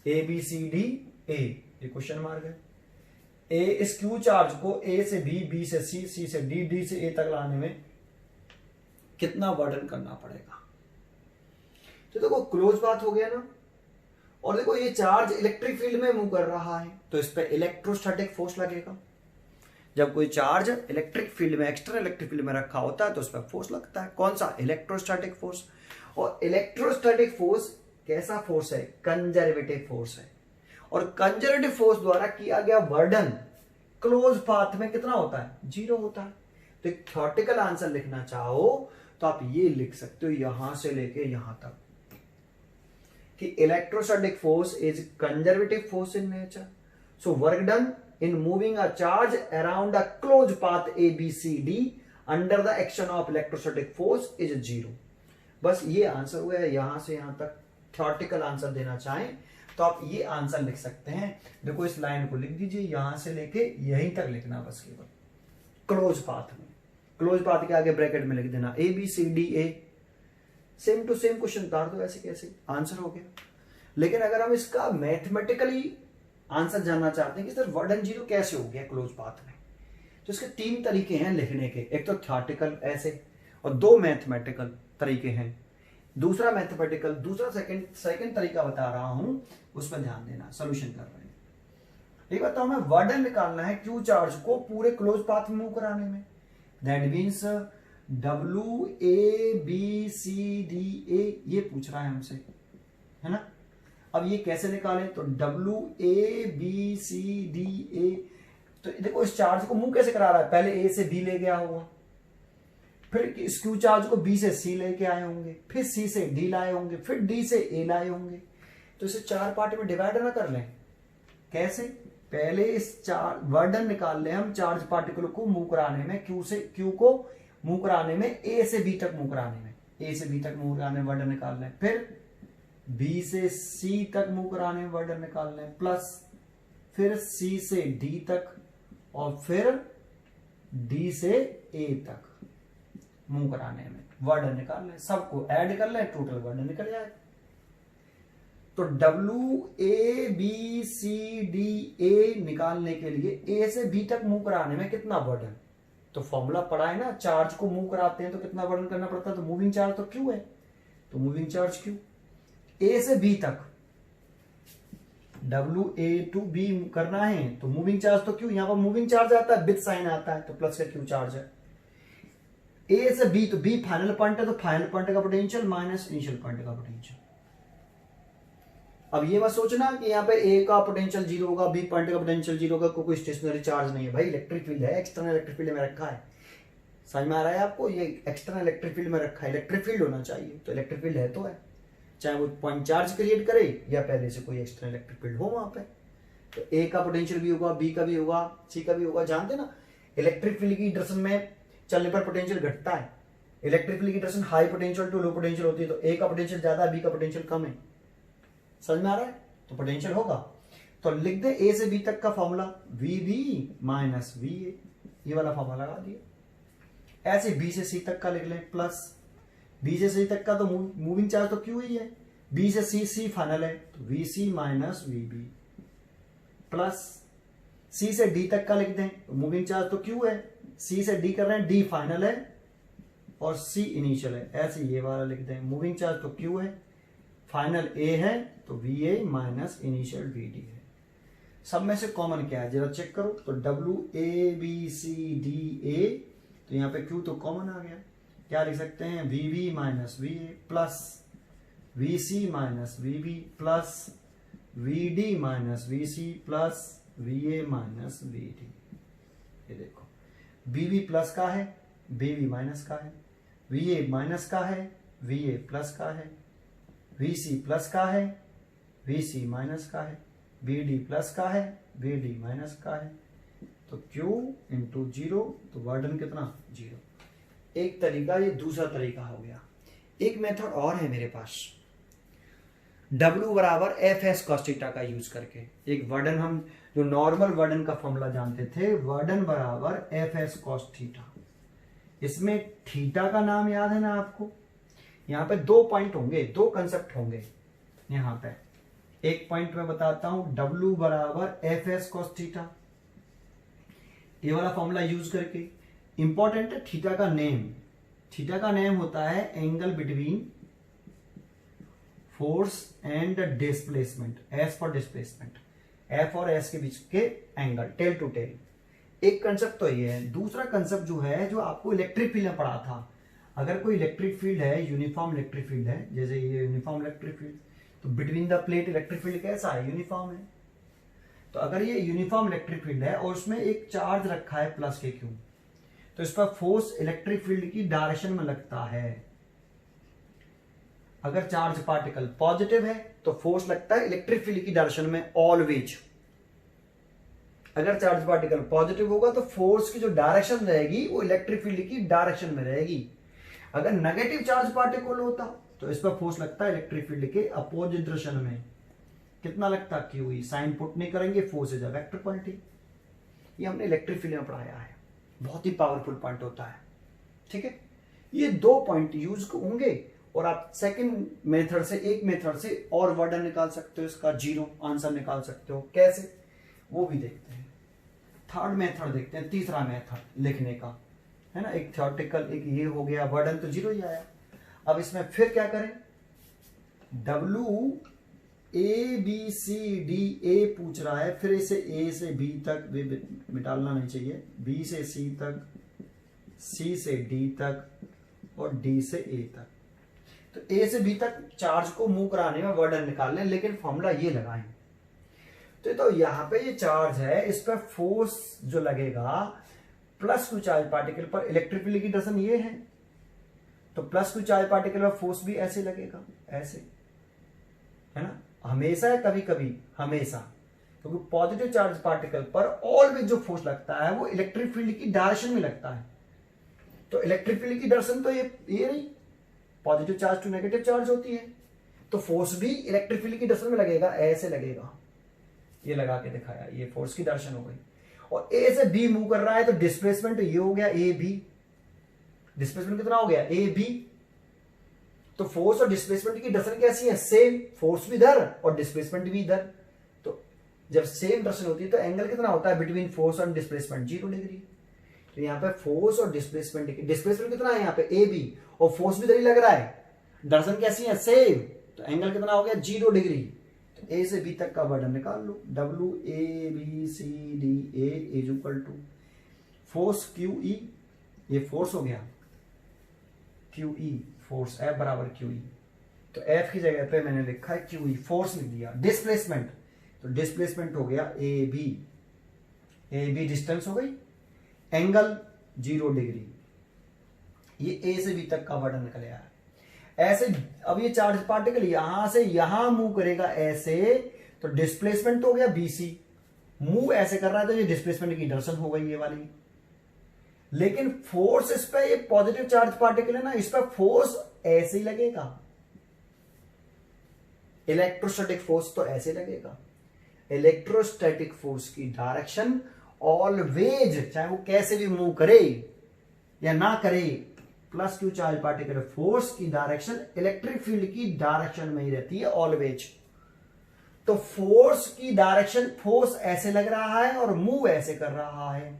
A B C D A, ये क्वेश्चन मार्क है। ए इस क्यू चार्ज को ए से B, B से सी, सी से डी, डी से ए तक लाने में कितना वर्डन करना पड़ेगा? तो देखो क्लोज पाथ हो गया ना, और देखो ये चार्ज इलेक्ट्रिक फील्ड में मूव कर रहा है, तो इस पे इलेक्ट्रोस्टैटिक फोर्स लगेगा। जब कोई चार्ज इलेक्ट्रिक फील्ड में, एक्सटर्नल इलेक्ट्रिक फील्ड में रखा होता है तो उस पर फोर्स लगता है। कौन सा? Electrostatic force. और इलेक्ट्रोस्टैटिक फोर्स कैसा फोर्स है? कंजर्वेटिव फोर्स है। और कंजर्वेटिव फोर्स द्वारा किया गया वर्डन क्लोज पाथ में कितना होता है? 0 होता है। तो एक थ्योरेटिकल आंसर लिखना चाहो तो आप ये लिख सकते हो यहां से लेके यहां तक कि electrostatic force is conservative force in nature, so work done in moving a charge around a closed path A, B, C, D under the action of electrostatic force is 0। बस ये आंसर हुआ है। यहां से यहां तक थ्योरेटिकल आंसर देना चाहें तो आप ये आंसर लिख सकते हैं। देखो इस लाइन को लिख दीजिए, यहां से लेके यहीं तक लिखना बस केवल क्लोज पाथ में। क्लोज पाथ के आगे ब्रैकेट में लिख देना ABCDA, same to same question उतार दो ऐसे कैसे, आंसर हो गया। लेकिन अगर हम इसका मैथमेटिकली आंसर जानना चाहते हैं कि सर 1 and 0 कैसे हो गया क्लोज पाथ में, तो इसके 3 तरीके हैं लिखने के। एक तो थ्योरेटिकल ऐसे, और 2 मैथमेटिकल तरीके हैं। दूसरा मैथमेटिकल, दूसरा सेकंड तरीका बता रहा हूं, उस पर ध्यान देना, सोल्यूशन कर रहे हैं। एक बताओ, हमें वर्डन निकालना है क्यू चार्ज को पूरे क्लोज पाथ में मूव कराने में। दैट मीन्स WABCDA ये पूछ रहा है हमसे, है ना। अब ये कैसे निकालें, तो WABCDA, तो देखो इस चार्ज को मूव कैसे करा रहा है, पहले A से B ले गया होगा, फिर इस क्यू चार्ज को B से C लेके आए होंगे, फिर C से D लाए होंगे, फिर D से A लाए होंगे। तो इसे 4 पार्ट में डिवाइड ना कर लें, कैसे, पहले इस वर्डन निकाल लें हम चार्ज पार्टिकल को मूव कराने में, क्यू को मूव कराने में, A से B तक मूव कराने में, A से B तक मूव कराने में वर्डन निकाल लें, फिर B से C तक मूव कराने में वर्डन निकाल लें, प्लस फिर C से D तक, और फिर D से A तक मूव कराने में वर्डन निकाल लें। सबको ऐड कर लें, टोटल वर्डन निकल जाए। तो WABCDA निकालने के लिए A से B तक मूव कराने में कितना वर्डन, तो फॉर्मूला पढ़ा है ना, चार्ज को मूव कराते हैं तो कितना वर्डन करना पड़ता है, तो मूविंग चार्ज तो Q है, तो मूविंग चार्ज Q। A से B तक WA to B करना है तो मूविंग चार्ज तो Q, यहां पर मूविंग चार्ज आता है, विद साइन आता है, तो प्लस का Q चार्ज है। A से B, तो B फाइनल पॉइंट है, तो फाइनल पॉइंट का पोटेंशियल माइनस इनिशियल पॉइंट का पोटेंशियल। अब ये मत सोचना कि यहाँ पे A का पोटेंशियल 0 होगा, B पॉइंट का पोटेंशियल 0 होगा, कोई स्टेशनरी चार्ज नहीं है भाई, इलेक्ट्रिक फील्ड है, एक्सटर्नल इलेक्ट्रिक फील्ड में रखा है। समझ में आ रहा है आपको, ये एक्सटर्नल इलेक्ट्रिक फील्ड में रखा है, इलेक्ट्रिक फील्ड होना चाहिए, तो इलेक्ट्रिक फील्ड है तो है, चाहे वो पॉइंट चार्ज क्रिएट करे या पहले से कोई एक्सटर्नल इलेक्ट्रिक फील्ड हो वहां पे। तो A का पोटेंशियल भी होगा, B का भी होगा, C का भी होगा। जानते ना इलेक्ट्रिक फील्ड की डायरेक्शन में चलने पर पोटेंशियल घटता है, इलेक्ट्रिक फील्ड की direction high potential to low potential होती है, तो A का पोटेंशियल ज्यादा, B का पोटेंशियल कम है। समझ में आ रहा है, तो पोटेंशियल होगा। तो लिख दे A से B तक का फॉर्मूला VB माइनस VA, ये वाला फॉर्मूला लगा दिया। ऐसे B से C तक का लिख लें, प्लस B से C तक का तो मूविंग चार्ज तो Q ही है, B से C फाइनल है, तो VC minus VB, plus C से D तक का लिख दें, तो मूविंग चार्ज तो Q है, C से D कर रहे हैं, D फाइनल है और C इनिशियल है, ऐसे ये वाला लिख दें, मूविंग चार्ज तो Q है, फाइनल A है, तो VA माइनस इनिशियल VD है। सब में से कॉमन क्या है जरा चेक करो, तो WABCDA, तो यहाँ पे Q तो कॉमन आ गया, क्या लिख सकते हैं, VB minus VA plus VC minus VB plus VD minus VC plus VA minus VD। ये देखो BB प्लस का है, BB माइनस का है, VA माइनस का है, VA प्लस का है, VC प्लस का है, VC माइनस का है, BD प्लस का है, BD माइनस का है, तो Q इंटू 0, तो वर्डन कितना 0। एक तरीका, ये दूसरा तरीका हो गया। एक मेथड और है मेरे पास, W बराबर FS cos थीटा का यूज करके। एक वर्डन, हम जो नॉर्मल वर्डन का फॉर्मूला जानते थे, वर्डन बराबर FS cos थीटा। इसमें थीटा का नाम याद है ना आपको, यहाँ पे 2 पॉइंट होंगे, 2 कंसेप्ट होंगे। यहाँ पे एक पॉइंट मैं बताता हूं, W बराबर FS cos थीटा, ये वाला फॉर्मूला यूज करके। इंपॉर्टेंट है थीटा का नेम, थीटा का नेम होता है angle between force and displacement, S for displacement, F और S के बीच के एंगल, टेल टू टेल। एक कंसेप्ट तो ये है। दूसरा कंसेप्ट जो है, जो आपको इलेक्ट्रिक फील्ड में पढ़ा था, अगर कोई इलेक्ट्रिक फील्ड है, यूनिफॉर्म इलेक्ट्रिक फील्ड है, जैसे ये यूनिफॉर्म इलेक्ट्रिक फील्ड, तो between the plate electric field कैसा है, यूनिफॉर्म है। तो अगर ये यूनिफॉर्म इलेक्ट्रिक फील्ड है और उसमें एक चार्ज रखा है प्लस के क्यू, तो इस पर फोर्स इलेक्ट्रिक फील्ड की डायरेक्शन में लगता है। अगर चार्ज पार्टिकल पॉजिटिव है तो फोर्स लगता है इलेक्ट्रिक फील्ड की डायरेक्शन में ऑलवेज। अगर चार्ज पार्टिकल पॉजिटिव होगा तो फोर्स की जो डायरेक्शन रहेगी वो इलेक्ट्रिक फील्ड की डायरेक्शन में रहेगी। अगर नेगेटिव चार्ज पार्टिकल होता तो इस पर फोर्स लगता है इलेक्ट्रिक फील्ड के अपोजिट डायरेक्शन में। कितना लगता क्यू ई, साइन पुट नहीं करेंगे, force is a vector quantity. ये हमने इलेक्ट्रिक फील्ड में पढ़ाया है, बहुत ही पावरफुल पॉइंट होता है। ठीक है, ये 2 पॉइंट यूज होंगे और आप सेकंड मेथड से, एक मेथड से और वर्डन निकाल सकते हो, इसका जीरो आंसर निकाल सकते हो। कैसे, वो भी देखते हैं। थर्ड मेथड देखते हैं, तीसरा मेथड लिखने का है ना, एक थ्योरेटिकल, एक ये हो गया, वर्डन तो जीरो ही आया। अब इसमें फिर क्या करें, W A B C D, A पूछ रहा है, फिर इसे ए से बी तक मिटालना नहीं चाहिए, बी से सी तक, सी से डी तक और डी से ए तक। तो ए से बी तक चार्ज को मूव कराने में वर्डन निकाल लें, लेकिन फॉर्मूला ये लगाएं। तो यहां पे ये चार्ज है, इस पर फोर्स जो लगेगा प्लस टू चार्ज पार्टिकल पर, इलेक्ट्रिक फील्ड की डायरेक्शन ये है, तो प्लस टू चार्ज पार्टिकल पर फोर्स भी ऐसे लगेगा, ऐसे, है ना, हमेशा है, कभी कभी हमेशा, क्योंकि पॉजिटिव चार्ज पार्टिकल पर ऑलवेज जो फोर्स लगता है वो इलेक्ट्रिक फील्ड की डायरेक्शन में लगता है। तो इलेक्ट्रिक फील्ड की डायरेक्शन तो ये रही, positive charge to negative charge होती है, तो फोर्स भी इलेक्ट्रिक फील्ड की डायरेक्शन में लगेगा, ऐसे लगेगा। ये लगा के दिखाया, ये फोर्स की डायरेक्शन हो गई। और ए से बी मूव कर रहा है, तो डिस्प्लेसमेंट ये हो गया ए बी, डिस्प्लेसमेंट कितना हो गया ए बी। तो फोर्स और डिस्प्लेसमेंट की डायरेक्शन कैसी है, सेम, फोर्स भी इधर और डिस्प्लेसमेंट भी इधर। तो जब सेम डायरेक्शन होती है तो एंगल कितना होता है बिटवीन फोर्स और डिस्प्लेसमेंट, 0 डिग्री। तो यहाँ पे फोर्स और डिस्प्लेसमेंट कितना है यहाँ पे ए बी, और फोर्स भी इधर ही लग रहा है, डायरेक्शन कैसी है सेम, तो एंगल कितना हो गया 0 डिग्री। तो ए से बी तक का वर्डन निकाल लो, W A B C D A is equal to force Q E, ये फोर्स हो गया, क्यू ई फोर्स, एफ बराबर क्यू ई। तो एफ की जगह पे मैंने लिखा है क्यू ई, फोर्स लिख दिया। डिस्प्लेसमेंट, तो डिस्प्लेसमेंट हो गया ए बी डिस्टेंस हो गई, एंगल 0 डिग्री। ये ए से बी तक का वर्डन निकल आया। ऐसे अब ये चार्ज पार्टिकल यहां से यहां मूव करेगा ऐसे, तो डिस्प्लेसमेंट हो गया बीसी, मूव ऐसे कर रहा है तो ये डिस्प्लेसमेंट की डायरेक्शन हो गई ये वाली। लेकिन फोर्स इस पे, ये पॉजिटिव चार्ज पार्टिकल है ना, इस पर फोर्स ऐसे ही लगेगा, इलेक्ट्रोस्टैटिक फोर्स तो ऐसे लगेगा। इलेक्ट्रोस्टैटिक फोर्स की डायरेक्शन ऑलवेज, चाहे वो कैसे भी मूव करे या ना करे, plus Q charge particle force की डायरेक्शन इलेक्ट्रिक फील्ड की डायरेक्शन में ही रहती है ऑलवेज। तो फोर्स की डायरेक्शन, फोर्स ऐसे लग रहा है और मूव ऐसे कर रहा है,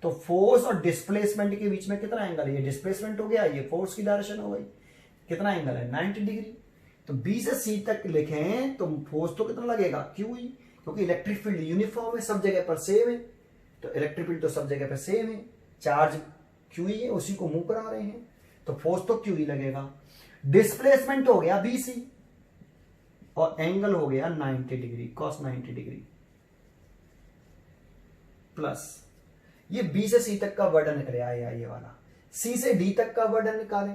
तो फोर्स और डिस्प्लेसमेंट के बीच में कितना एंगल है, ये डिस्प्लेसमेंट हो गया, ये फोर्स की डायरेक्शन हो गई, कितना एंगल है 90 डिग्री। तो बी से सी तक लिखें तो फोर्स तो कितना लगेगा क्यू ई, क्योंकि इलेक्ट्रिक फील्ड यूनिफॉर्म है, सब जगह पर सेम है, तो इलेक्ट्रिक फील्ड तो सब जगह पर सेम है, चार्ज क्यू ई है, उसी को मूव करा रहे हैं, तो फोर्स तो क्यू ई लगेगा। डिस्प्लेसमेंट हो गया बी सी और एंगल हो गया 90 डिग्री, कॉस 90 डिग्री, प्लस ये बी से सी तक का वर्डन निकले आया, ये वाला सी से डी तक का वर्डन निकाले,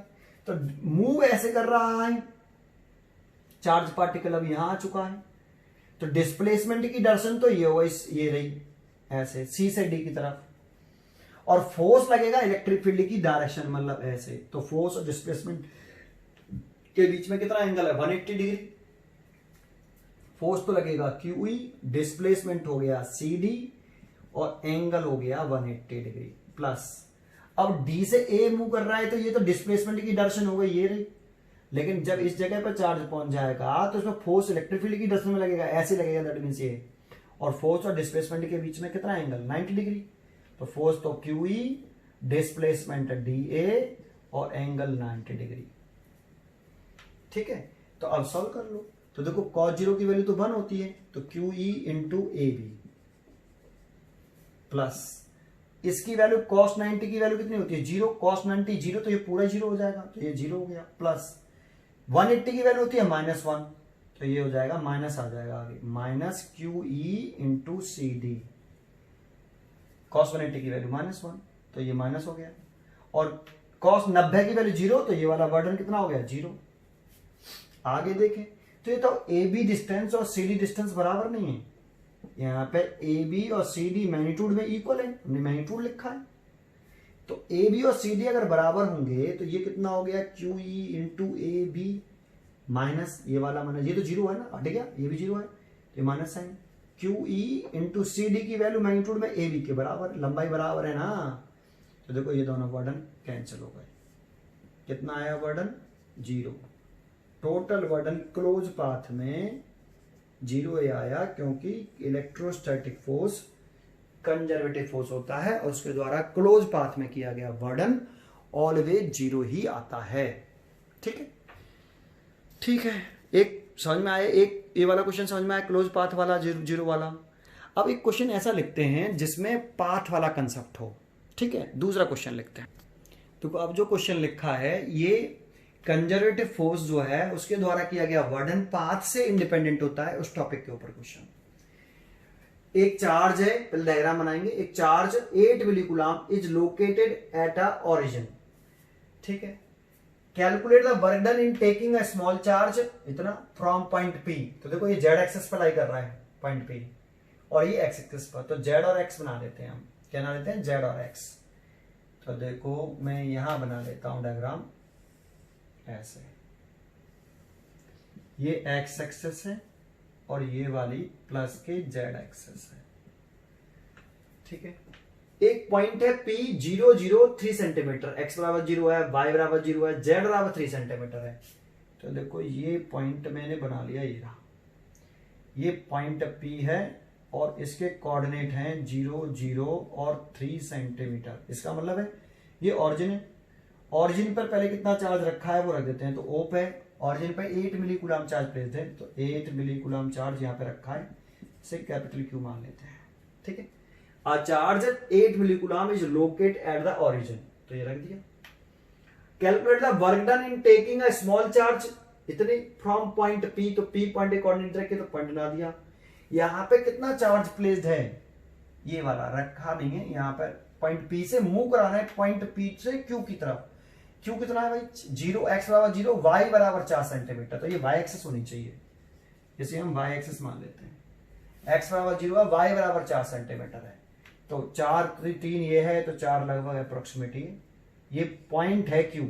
तो मूव ऐसे कर रहा है चार्ज पार्टिकल, अब यहां आ चुका है, तो डिस्प्लेसमेंट की डायरेक्शन तो ये होगा, ये रही ऐसे सी से डी की तरफ, और फोर्स लगेगा इलेक्ट्रिक फील्ड की डायरेक्शन, मतलब ऐसे। तो फोर्स और डिस्प्लेसमेंट के बीच में कितना एंगल है 180 डिग्री। फोर्स तो लगेगा क्यू ई, डिस्प्लेसमेंट हो गया सी डी और एंगल हो गया 180 डिग्री, प्लस अब डी से ए मूव कर रहा है, तो ये तो डिस्प्लेसमेंट की डायरेक्शन हो गई, ये रही। लेकिन जब इस जगह पर चार्ज पहुंच जाएगा तो इसमें फोर्स इलेक्ट्रिक फील्ड की डायरेक्शन में लगेगा, ऐसे लगेगा, दैट मींस ये, और फोर्स और डिस्प्लेसमेंट के बीच में कितना एंगल 90 डिग्री। तो फोर्स तो q E, displacement D A और एंगल 90 डिग्री। ठीक है, तो अब सॉल्व कर लो। तो देखो cos 0 की वैल्यू तो 1 होती है, तो q E into A B, plus इसकी वैल्यू cos 90 की वैल्यू कितनी होती है 0, cos 90 0, तो ये पूरा 0 हो जाएगा, तो ये 0 हो गया, प्लस 180 की वैल्यू होती है -1, तो ये हो जाएगा माइनस, आ जाएगा आगे, minus q E into C D, cos 180 की वैल्यू -1, तो ये माइनस हो गया, और cos 90 की वैल्यू 0, तो ये वाला वर्डन कितना हो गया 0। आगे देखें तो ये तो ए बी डिस्टेंस और सी डी डिस्टेंस बराबर नहीं है, यहाँ पे ए बी और सी डी मैग्नीट्यूड में इक्वल है, हमने मैग्नीट्यूड लिखा है, तो ए बी और सी डी अगर बराबर होंगे तो ये कितना हो गया Q E into A B minus ये वाला माइनस, ये तो जीरो है ना, हट गया, ये भी जीरो है तो minus sign. Q E into C D की वैल्यू मैग्नीट्यूड में ए बी के बराबर, लंबाई बराबर है ना, तो देखो ये दोनों वर्डन कैंसिल हो गए। कितना आया वर्डन? जीरो। टोटल वर्डन क्लोज पाथ में जीरो आया, क्योंकि इलेक्ट्रोस्टैटिक फोर्स कंजर्वेटिव फोर्स होता है और उसके द्वारा क्लोज पाथ में किया गया वर्डन ऑलवेज जीरो ही आता है। ठीक है, ठीक है, एक समझ में आया, एक ये वाला क्वेश्चन समझ में आया, क्लोज पाथ वाला, जीरो वाला। अब एक क्वेश्चन ऐसा लिखते हैं जिसमें पाथ वाला कंसेप्ट हो। ठीक है, दूसरा क्वेश्चन लिखते हैं। तो अब जो क्वेश्चन लिखा है ये कंजर्वेटिव फोर्स जो है उसके द्वारा किया गया वर्डन पाथ से इंडिपेंडेंट होता है, उस टॉपिक के ऊपर क्वेश्चन। एक चार्ज है, पहले डायग्राम बनाएंगे। एक charge 8 millicoulomb is located at a origin. ठीक है, calculate the work done in taking a small charge इतना फ्रॉम पॉइंट पी। तो देखो ये जेड एक्सेस पर लाई कर रहा है पॉइंट पी, और ये एक्स एक्सेस पर, तो जेड और एक्स बना देते हैं हम। क्या बना देते हैं? जेड और एक्स। तो देखो मैं यहां बना लेता हूं डायग्राम ऐसे, ये एक्स एक्सेस है और ये वाली प्लस के जेड एक्सेस है। ठीक है, एक पॉइंट है P 0 0 3 सेंटीमीटर, x बराबर 0 है, y बराबर 0 है, z बराबर 3 सेंटीमीटर है। तो देखो ये पॉइंट मैंने बना लिया, ये रहा, ये पॉइंट P है और इसके कोऑर्डिनेट हैं 0 0 और 3 सेंटीमीटर। इसका मतलब है ये ऑरिजिन है, ऑरिजिन पर पहले कितना चार्ज रखा है वो रख देते हैं। तो O पे ऑरिजिन पे 8 मिलीकूलम चार्ज प्लेस्ड है, तो 8 मिलीकूलम चार्ज यहाँ पे रखा है, इसे कैपिटल Q मान लेते हैं। ठीक है, a charge at 8 millicoulomb is located at the origin, तो ये रख दिया। Calculate the work done in taking a small charge इतने फ्रॉम पॉइंट P, तो P पॉइंट के कोऑर्डिनेट रखे तो पॉइंट बना दिया। यहाँ पे कितना चार्ज प्लेस्ड है, ये वाला रखा नहीं है, यहाँ पर पॉइंट P से मूव कराना है, पॉइंट P से Q की तरफ। Q कितना है भाई? 0, x बराबर 0, y बराबर 4 सेंटीमीटर, तो ये y एक्सेस होनी चाहिए, जैसे हम y एक्सेस मान लेते हैं। x बराबर 0 है, y बराबर 4 सेंटीमीटर है, तो 4 3 ये है, तो 4 लगभग अप्रोक्सीमेटली ये पॉइंट है Q,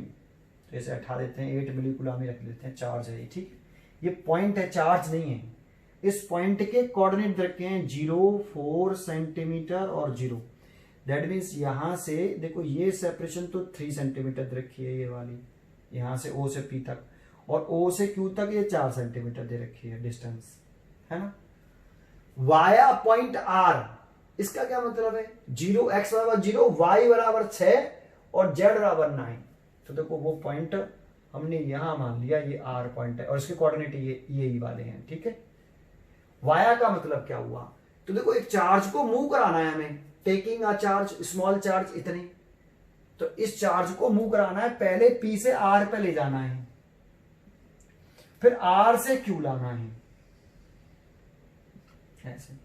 तो इसे हटा देते हैं, 8 मिलीकूलम ही रख लेते हैं, चार्ज है ये। ठीक, ये पॉइंट है, चार्ज नहीं है। इस पॉइंट के कोऑर्डिनेट रखे हैं 0 4 सेंटीमीटर और 0, दैट मीन्स यहां से देखो ये सेपरेशन तो 3 सेंटीमीटर रखी है, ये वाली यहां से O से P तक, और O से Q तक ये 4 सेंटीमीटर दे रखी है डिस्टेंस, है ना। वाया पॉइंट R, इसका क्या मतलब है? 0 x बराबर 0, y बराबर 6 और z बराबर 9। तो देखो वो पॉइंट हमने यहां मान लिया, ये R पॉइंट है और इसके कोऑर्डिनेट ये वाले हैं। ठीक है, वाया का मतलब क्या हुआ? तो देखो एक चार्ज को मूव कराना है हमें, taking a charge small charge इतने, तो इस चार्ज को मूव कराना है, पहले P से R पे ले जाना है, फिर R से Q लाना है, ऐसे।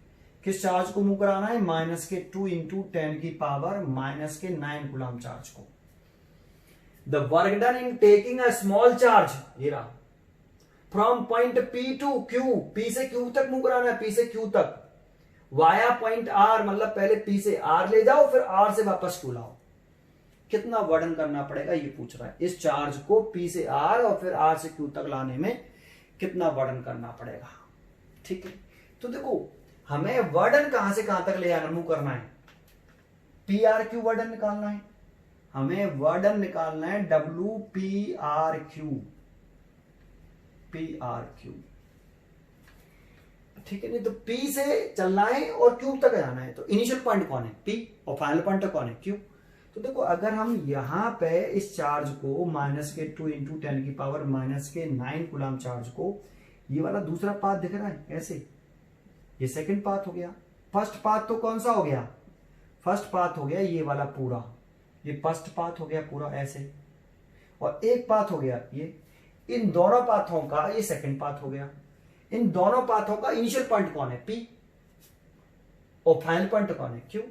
किस चार्ज को मूव कराना है? -2 इंटू 10 की पावर -9 कूलम चार्ज को। The work done in taking a small charge, ये रहा, from point P to Q, P से Q तक मूव कराना है, P से Q तक, वाया पॉइंट R, मतलब पहले P से R ले जाओ, फिर R से वापस Q लाओ। कितना वर्डन करना पड़ेगा ये पूछ रहा है, इस चार्ज को P से R और फिर R से Q तक लाने में कितना वर्डन करना पड़ेगा। ठीक है, तो देखो हमें वर्डन कहां से कहां तक ले जाना, मूव करना है, PRQ वर्डन निकालना है, हमें वर्डन निकालना है WPRQ, PRQ। ठीक है, नहीं तो P से चलना है और Q तक जाना है, तो इनिशियल पॉइंट कौन है? P, और फाइनल पॉइंट कौन है? Q। तो देखो अगर हम यहां पे इस चार्ज को -2 इंटू 10 की पावर -9 कूलम चार्ज को, ये वाला दूसरा पाथ दिख रहा है ऐसे, ये सेकंड पाथ हो गया। फर्स्ट पाथ तो कौन सा हो गया? फर्स्ट पाथ हो गया ये वाला पूरा, ये फर्स्ट पाथ हो गया पूरा ऐसे, और एक पाथ हो गया ये, इन दोनों पाथों का ये सेकंड पाथ हो गया। इन दोनों पाथों का इनिशियल पॉइंट कौन है? P, और फाइनल पॉइंट कौन है? Q।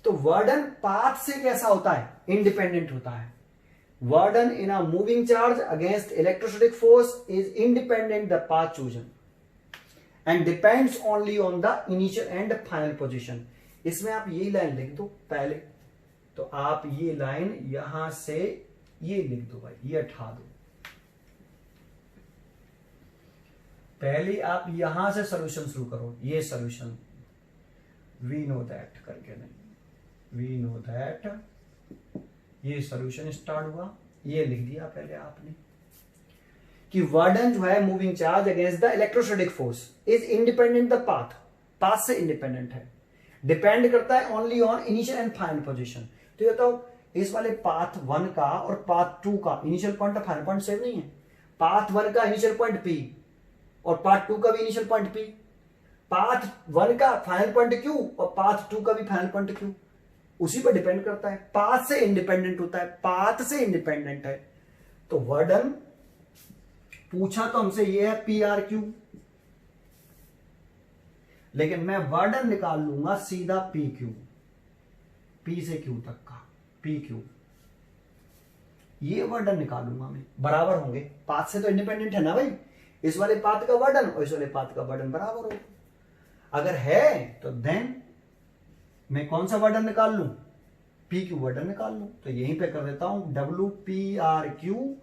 तो वर्डन पाथ से कैसा होता है? इंडिपेंडेंट होता है। Work done in a moving charge against electrostatic force is independent the path chosen and depends only on the initial and final position. इसमें आप ये लाइन लिख दो पहले, तो आप ये लाइन यहां से ये लिख दो भाई, ये हटा दो, पहले आप यहां से सॉल्यूशन शुरू करो, ये सॉल्यूशन वी नो दैट करके नहीं, वी नो दैट, ये सॉल्यूशन स्टार्ट हुआ, ये लिख दिया पहले आपने कि वर्डन जो है moving charge against the electrostatic force is independent the path, path से इंडिपेंडेंट है, डिपेंड करता है only on initial and final position. तो ये बताओ इस वाले पाथ 1 का और पाथ 2 का इनिशियल पॉइंट और फाइनल पॉइंट सेम नहीं है। पाथ 1 का इनिशियल पॉइंट P और पाथ 2 का भी इनिशियल पॉइंट P, पाथ 1 का फाइनल पॉइंट Q और पाथ 2 का भी फाइनल पॉइंट Q, उसी पर डिपेंड करता है, पाथ से इंडिपेंडेंट होता है, पाथ से इंडिपेंडेंट है। तो वर्डन पूछा तो हमसे ये है PRQ, लेकिन मैं वर्डन निकाल लूंगा सीधा PQ, P से Q तक का PQ, ये वर्डन निकालूंगा मैं, बराबर होंगे, पाथ से तो इंडिपेंडेंट है ना भाई, इस वाले पाथ का वर्डन और इस वाले पाथ का वर्डन बराबर होगा। अगर है तो देन मैं कौन सा वर्डन निकाल लूं, PQ वर्डन निकाल लूं। तो यहीं पे कर देता हूं WPRQ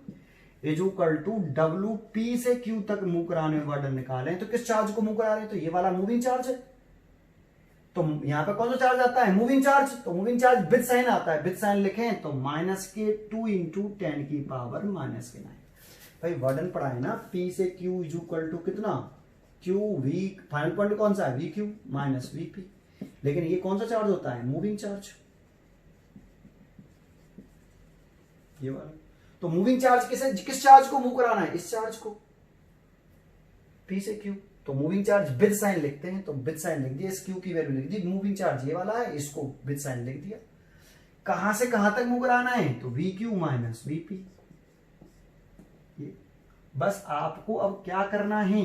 is equal to WP से Q तक मूव कराने वर्डन निकाले, तो किस चार्ज को मूव करा रहे हैं, तो ये वाला मूविंग चार्ज है। तो यहां पे कौन सा चार्ज आता है, मूविंग चार्ज, तो मूविंग चार्ज विद साइन आता है, विद साइन लिखें तो -2 इंटू 10 की पावर -9। भाई वर्डन पढ़ा है ना, P से Q इज इक्वल टू कितना, QV, फाइनल पॉइंट कौन सा है VQ माइनस VP, लेकिन ये कौन सा चार्ज होता है, मूविंग चार्ज, ये वाला। तो मूविंग चार्ज किस चार्ज को मूव कराना है, इस चार्ज को, P से Q। तो मूविंग चार्ज विद साइन लिखते हैं, तो विद साइन लिख दिया, इस Q की वैल्यू लिख दी, मूविंग चार्ज ये वाला है, इसको विद साइन लिख दिया। कहां से कहां तक मूव कराना है, तो VQ माइनस VP। ये बस आपको अब क्या करना है,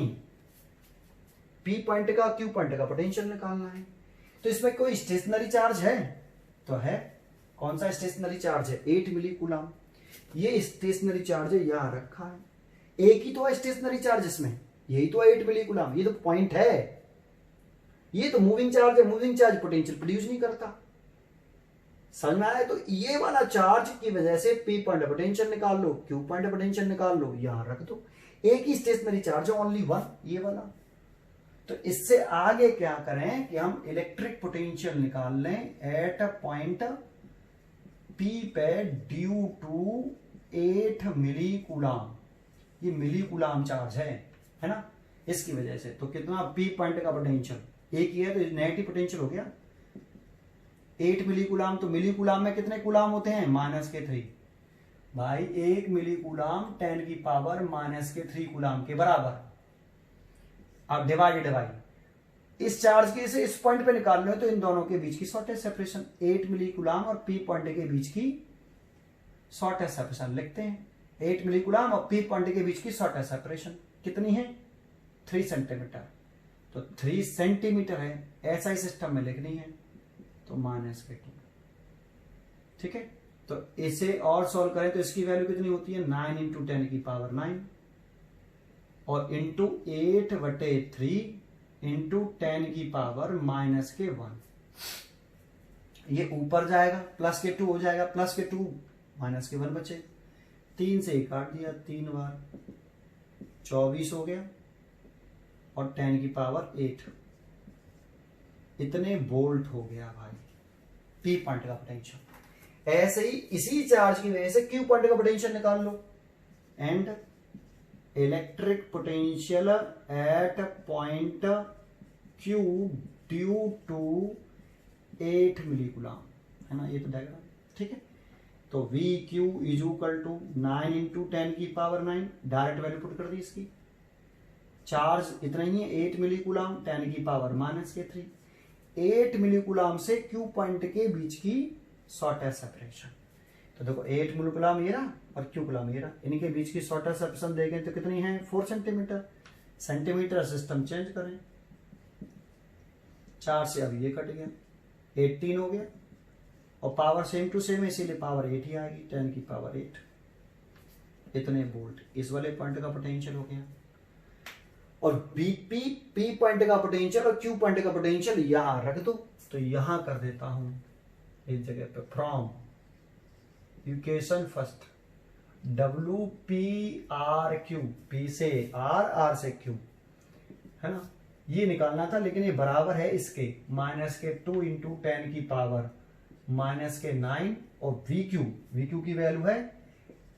P पॉइंट का Q पॉइंट का पोटेंशियल निकालना है। तो इसमें कोई स्टेशनरी चार्ज है, तो है, कौन सा स्टेशनरी चार्ज है, 8 मिली कूलम, ये स्टेशनरी चार्ज है, यहां रखा है, एक ही तो है स्टेशनरी चार्ज इसमें, यही तो 8 मिली कूलम, ये तो पॉइंट है, ये तो मूविंग चार्ज है, मूविंग चार्ज पोटेंशियल प्रोड्यूस नहीं करता, समझ में आया। तो ये वाला चार्ज की वजह से P पॉइंट पोटेंशियल निकाल लो, Q पॉइंट पोटेंशियल निकाल लो, यहां रख दो, एक ही स्टेशनरी चार्ज है, ओनली वन, ये वाला। तो इससे आगे क्या करें कि हम इलेक्ट्रिक पोटेंशियल निकाल लें एट पॉइंट P पे ड्यू टू 8 मिली कूलम, ये मिली कूलम चार्ज है ना, इसकी वजह से। तो कितना P पॉइंट का पोटेंशियल एक ही है, तो नेगेटिव पोटेंशियल हो गया 8 मिली कूलम। तो मिली कूलम में कितने कूलम होते हैं, -3 भाई, 1 मिली कूलम 10 की पावर -3 कूलम के बराबर। अब डिवाइडेड बाई इस चार्ज के से इस पॉइंट पे निकाल लो, तो इन दोनों के बीच की शॉर्टेज सेपरेशन 8 मिली कूलम और P पॉइंट के बीच की शॉर्टेज सेपरेशन लिखते हैं, 8 मिली कूलम और P पॉइंट के बीच की शॉर्टेज सेपरेशन कितनी है, 3 सेंटीमीटर। तो 3 सेंटीमीटर है, ऐसा ही सिस्टम में लिखनी है, तो -2, ठीक है। तो इसे और सॉल्व करें तो इसकी वैल्यू कितनी होती है, 9 इंटू 10 की पावर 9 और इंटू 8/3 इंटू 10 की पावर -1। ये ऊपर जाएगा, +2 हो जाएगा, +2 -1 बचे, 3 से 1 काट दिया, 3 बार 24 हो गया और 10 की पावर 8, इतने वोल्ट हो गया भाई P पॉइंट का पोटेंशियल। ऐसे ही इसी चार्ज की वजह से Q पॉइंट का पोटेंशियल निकाल लो, and electric potential at point Q due to 8 millicoulomb, है ना, ये तो डायग्राम, ठीक है। तो VQ is equal to 9 into 10 की पावर 9, डायरेक्ट वैल्यू पुट कर दी इसकी, चार्ज इतना ही है 8 मिली कूलम, 10 की पावर -3, 8 मिली कूलम से Q पॉइंट के बीच की शॉर्टेज सेपरेशन। तो देखो 8 मिली कूलम ये रहा और Q कूलम ये रहा, इनके बीच की शॉर्टेज सेपरेशन देखें तो कितनी है, 4 सेंटीमीटर। सेंटीमीटर सिस्टम चेंज करें, 4 से अब ये कट गया, 18 हो गया और पावर सेम टू सेम है, इसीलिए पावर 8 ही आएगी, 10 की पावर 8, इतने वोल्ट इस वाले पॉइंट का पोटेंशियल हो गया। और BP P पॉइंट का पोटेंशियल और Q पॉइंट का पोटेंशियल यहां रख दो, तो यहां कर देता हूं इस जगह पे, from equation first WPRQ, P से R, R से Q, है ना, ये निकालना था, लेकिन ये बराबर है इसके माइनस के 2 इंटू 10 की पावर माइनस के 9 और वी क्यू की वैल्यू है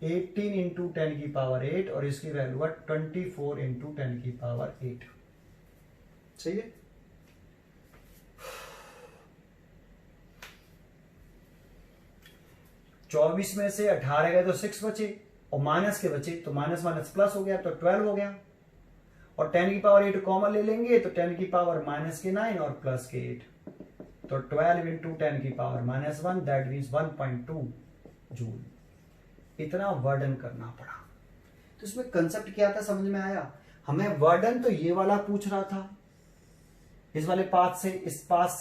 18 इंटू 10 की पावर 8 और इसकी वैल्यू है 24 इंटू 10 की पावर 8। सही है। चौबीस में से 18 गए तो 6 बचे और माइनस के बचे तो माइनस माइनस प्लस हो गया तो 12 हो गया, और 10 की पावर 8 कॉमन ले लेंगे तो 10 की पावर माइनस के 9 और प्लस के 8, तो 12 इंटू 10 की power minus 1 that means 1.2 joule. इतना वर्डन करना पड़ा। तो इसमें कंसेप्ट क्या था, समझ में आया? हमें वर्डन तो ये वाला पूछ रहा था, इस वाले पाथ से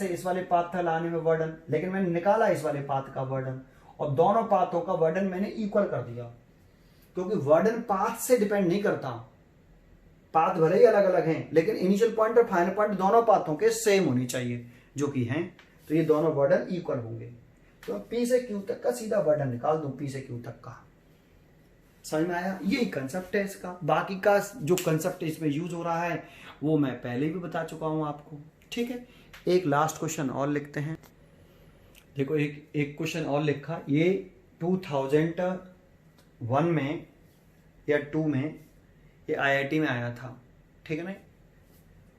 इस वाले पाथ तक लाने में वर्डन, लेकिन मैंने निकाला इस वाले पाथ का वर्डन और दोनों पाथों का वर्डन मैंने इक्वल कर दिया, क्योंकि वर्डन पाथ से डिपेंड नहीं करता। पाथ भले ही अलग अलग हैं, लेकिन इनिशियल पॉइंट और फाइनल पॉइंट दोनों पाथों के सेम होनी चाहिए, जो कि हैं। तो ये दोनों वर्डन इक्वल होंगे। तो पी से क्यू तक का सीधा वर्डन निकाल दूं, पी से क्यू तक का। समझ में आया? यही कंसेप्ट है इसका। बाकी का जो कंसेप्ट इसमें यूज हो रहा है वो मैं पहले भी बता चुका हूं आपको। ठीक है, एक लास्ट क्वेश्चन और लिखते हैं। देखो एक क्वेश्चन और लिखा, ये 2001 में या 2 में ये आईआईटी में आया था। ठीक है ना,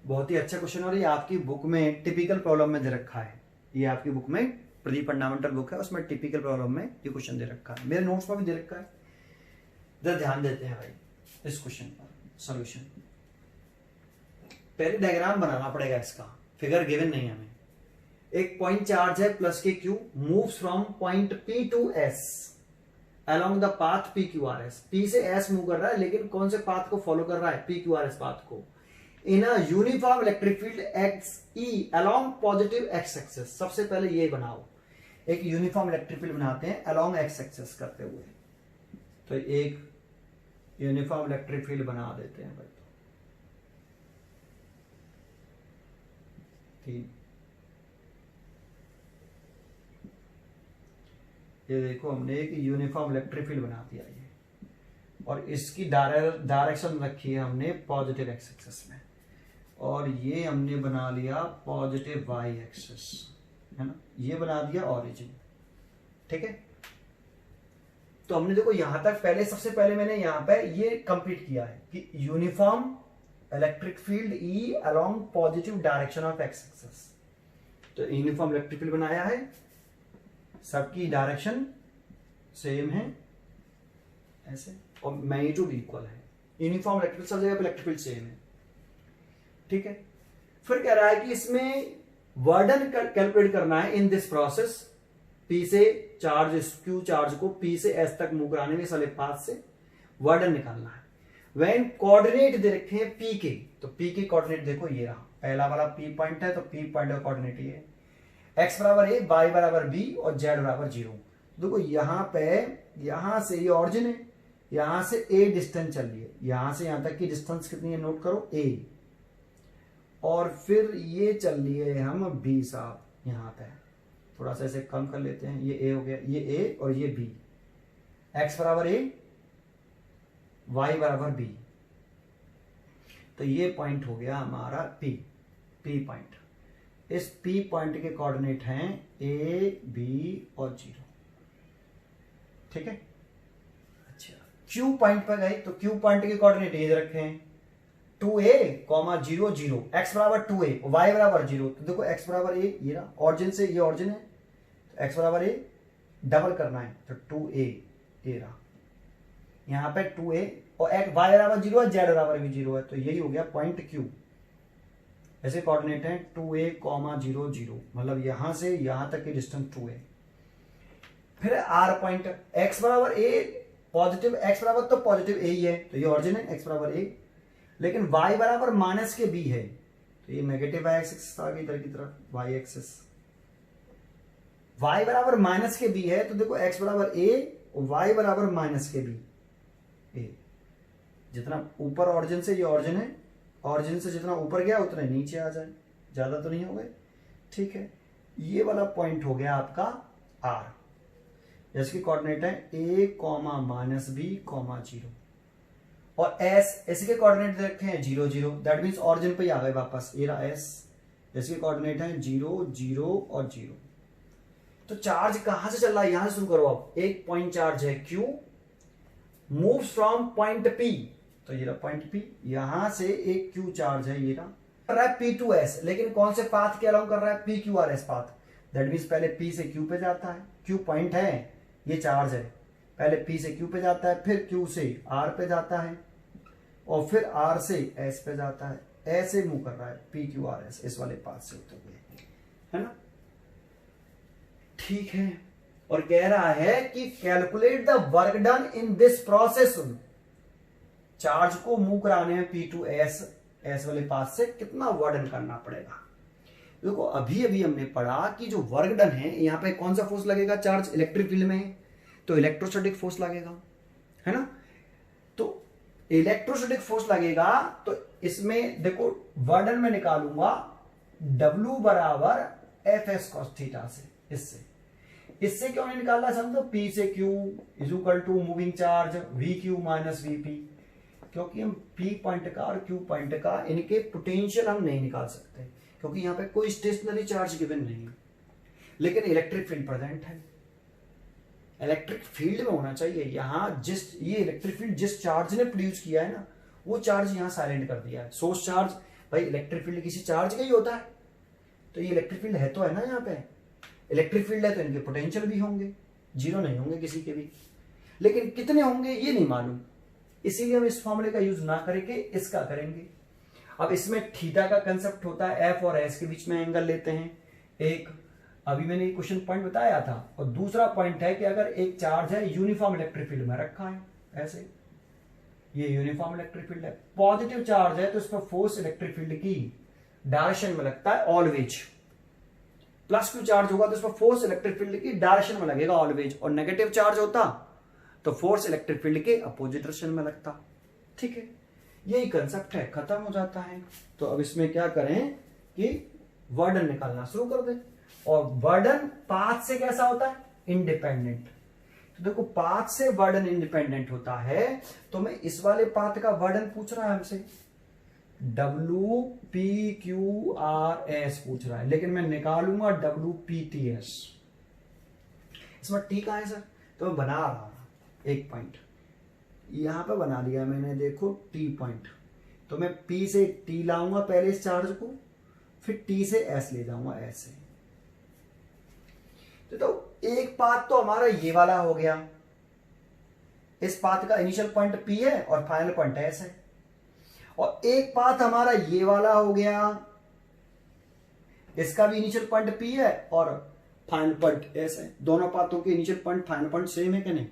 बहुत ही अच्छा क्वेश्चन, और ये आपकी बुक में टिपिकल प्रॉब्लम में दे रखा है। ये आपकी बुक में प्रदीप फंडामेंटल बुक है, उसमें टिपिकल प्रॉब्लम में ये क्वेश्चन दे रखा है। मेरे नोट्स पर भी दे रखा है, इधर ध्यान देते हैं भाई इस क्वेश्चन पर। सॉल्यूशन पहले डायग्राम बनाना पड़ेगा इसका, फिगर गिवन नहीं है हमें। एक पॉइंट चार्ज है प्लस के q, moves from point P to S along the path P Q R S. P से एस मूव कर रहा है, लेकिन कौन से पाथ को फॉलो कर रहा है? P Q R S path को। In a uniform electric field X E along positive X axis. सबसे पहले ये बनाओ, एक यूनिफॉर्म इलेक्ट्रिक फील्ड बनाते हैं अलोंग एक्स एक्सेस करते हुए। तो एक यूनिफॉर्म इलेक्ट्रिक फील्ड बना देते हैं भाई। ठीक, ये देखो हमने एक यूनिफॉर्म इलेक्ट्रिक फील्ड बना दिया ये, और इसकी डायरेक्शन रखी है हमने पॉजिटिव एक्स एक्सेस में, और ये हमने बना लिया पॉजिटिव वाई एक्सेस, है ना, ये बना दिया ओरिजिन। ठीक है, तो हमने देखो यहां तक पहले, सबसे पहले मैंने यहां पे ये कंप्लीट किया है कि uniform electric field E along positive direction of x axis. तो यूनिफॉर्म इलेक्ट्रिक फील्ड बनाया है, सबकी डायरेक्शन सेम है ऐसे, और मैग्नीट्यूड इक्वल है। यूनिफॉर्म इलेक्ट्रिक फील्ड सब जगह पे इलेक्ट्रिक फील्ड सेम है। ठीक है, फिर कह रहा है कि इसमें वर्डन कैलकुलेट करना है इन दिस प्रोसेस। पी से चार्ज, क्यू चार्ज को पी से एस तक मूव कराने में इस वाले पाथ से वर्डन निकालना है। व्हेन कोऑर्डिनेट दे रखे हैं पी के, तो पी के कोऑर्डिनेट देखो ये रहा, पहला वाला पी पॉइंट है, तो पी पॉइंट का कोऑर्डिनेट ये है, एक्स बराबर ए, वाई बराबर बी और जेड बराबर 0। देखो यहां पे, यहां से ये ऑरिजिन है, यहां से ए डिस्टेंस चल रही है, यहां से यहां तक की डिस्टेंस कितनी है नोट करो, ए, और फिर ये चल रही है हम बी साहब, यहां पे थोड़ा सा ऐसे कम कर लेते हैं, ये ए हो गया, ये ए और ये बी, एक्स बराबर ए, वाई बराबर बी, तो ये पॉइंट हो गया हमारा पी पॉइंट। इस पी पॉइंट के कोऑर्डिनेट हैं ए, बी और 0। ठीक है, अच्छा क्यू पॉइंट पर गए तो क्यू पॉइंट के कोऑर्डिनेट ये रखे हैं 2a, 0 0, एक्स बराबर 2a, वाई बराबर 0। तो देखो एक्स बराबर ए, ये रहा ऑरिजिन से, ये ऑरिजिन है, तो एक्स बराबर ए डबल करना है, तो 2a ये रहा, यहां पे 2a, और वाई बराबर 0 है, जेड बराबर भी 0 है, तो यही हो गया पॉइंट क्यू। ऐसे कोऑर्डिनेट है 2a, 0 0, मतलब यहां से यहां तक की डिस्टेंस 2a। फिर आर पॉइंट, एक्स बराबर ए, पॉजिटिव एक्स बराबर तो पॉजिटिव ए ही है, तो ये ऑरिजिन है, एक्स बराबर ए, लेकिन y बराबर माइनस के b है, तो ये नेगेटिव वाई एक्सिस आ गई इधर की तरफ, y एक्सिस। y बराबर माइनस के b है, तो देखो x बराबर a और y बराबर माइनस के b, a। जितना ऊपर ऑरिजिन से, ये ऑरिजिन है, ऑरिजिन से जितना ऊपर गया उतना नीचे आ जाए, ज्यादा तो नहीं हो गए। ठीक है, ये वाला पॉइंट हो गया आपका r, जिसकी कोऑर्डिनेट है a, -b, 0। और एस के कोऑर्डिनेट दे रखे हैं 0 0, दैट मींस ओरिजिन पे ही आ गए वापस। ये रहा एस, इसके कोऑर्डिनेट है 0 0 और 0। तो चार्ज कहां से चल रहा है, यहां से शुरू करो। आप एक पॉइंट चार्ज है Q, moves from point P, तो ये रहा पॉइंट P, यहां से एक Q चार्ज है, ये रहा, कर रहा है P to S, लेकिन कौन से पाथ के अलाउ कर रहा है, PQRS पाथ। दैट मींस पहले P से Q पे जाता है, Q पॉइंट है, ये चार्ज है, पहले P से Q पे जाता है, फिर Q से R पे जाता है, और फिर R से S पे जाता है, ऐसे मूव कर रहा है PQRS इस वाले पाथ से होते हुए, है ना। ठीक है, और कह रहा है कि calculate the work done in this process, charge को मूव कराने में P to S वाले पाथ से कितना वर्क डन करना पड़ेगा। देखो अभी अभी हमने पढ़ा कि जो वर्क डन है, यहाँ पे कौन सा फोर्स लगेगा, चार्ज इलेक्ट्रिक फील्ड में है तो इलेक्ट्रोस्टैटिक फोर्स लगेगा, है ना। तो इलेक्ट्रोस्टैटिक फोर्स लगेगा, तो इसमें देखो वर्क डन में निकालूंगा W बराबर Fs cos थीटा से। इससे क्यों नहीं निकालना समझो, P से Q is equal to moving charge VQ minus VP, क्योंकि हम P पॉइंट का और Q पॉइंट का इनके पोटेंशियल हम नहीं निकाल सकते, क्योंकि यहाँ पे कोई स्टेशनरी चार्ज गिवन नहीं है, लेकिन इलेक्ट्रिक फील्ड प्रेजेंट है। इलेक्ट्रिक फील्ड में होना चाहिए, यहाँ ये इलेक्ट्रिक फील्ड जिस चार्ज ने प्रोड्यूस किया है ना, वो चार्ज यहाँ साइलेंट कर दिया है। सोर्स चार्ज, भाई इलेक्ट्रिक फील्ड किसी चार्ज का ही होता है, तो ये इलेक्ट्रिक फील्ड है तो है ना, यहाँ पे इलेक्ट्रिक फील्ड है तो इनके पोटेंशियल भी होंगे, जीरो नहीं होंगे किसी के भी, लेकिन कितने होंगे ये नहीं मालूम, इसीलिए हम इस फॉर्मूले का यूज ना करके इसका करेंगे। अब इसमें थीटा का कंसेप्ट होता है, एफ और एस के बीच में एंगल लेते हैं, एक अभी मैंने क्वेश्चन पॉइंट बताया था, और दूसरा पॉइंट है कि अगर एक चार्ज है यूनिफॉर्म इलेक्ट्रिक फील्ड में रखा है, ऐसे ये यूनिफॉर्म इलेक्ट्रिक फील्ड है, पॉजिटिव चार्ज है तो इस पर फोर्स इलेक्ट्रिक फील्ड की डायरेक्शन में लगता है ऑलवेज, प्लस क्यू चार्ज होगा तो इस पर फोर्स इलेक्ट्रिक फील्ड की डायरेक्शन में लगेगा ऑलवेज, और नेगेटिव चार्ज होता तो फोर्स इलेक्ट्रिक फील्ड के अपोजिट डायरेक्शन में लगता। ठीक है, यही कंसेप्ट है, खत्म हो जाता है। तो अब इसमें क्या करें कि वर्डन निकालना शुरू कर दें, और वर्डन पाथ से कैसा होता है, इंडिपेंडेंट। तो देखो पाथ से वर्डन इंडिपेंडेंट होता है, तो मैं इस वाले पाथ का वर्डन पूछ रहा है हमसे, WPQRS पूछ रहा है, लेकिन मैं निकालूंगा WPTS। इसमें T कहां है सर, तो मैं बना रहा हूं एक पॉइंट, यहां पे बना लिया मैंने, देखो T पॉइंट, तो मैं P से T लाऊंगा पहले इस चार्ज को, फिर T से S ले जाऊंगा ऐसे। तो एक पाथ तो हमारा ये वाला हो गया, इस पाथ का इनिशियल पॉइंट P है और फाइनल पॉइंट S है, और एक पाथ हमारा ये वाला हो गया, इसका भी इनिशियल पॉइंट P है और फाइनल पॉइंट S है, दोनों पाथों के initial point final point same है कि नहीं।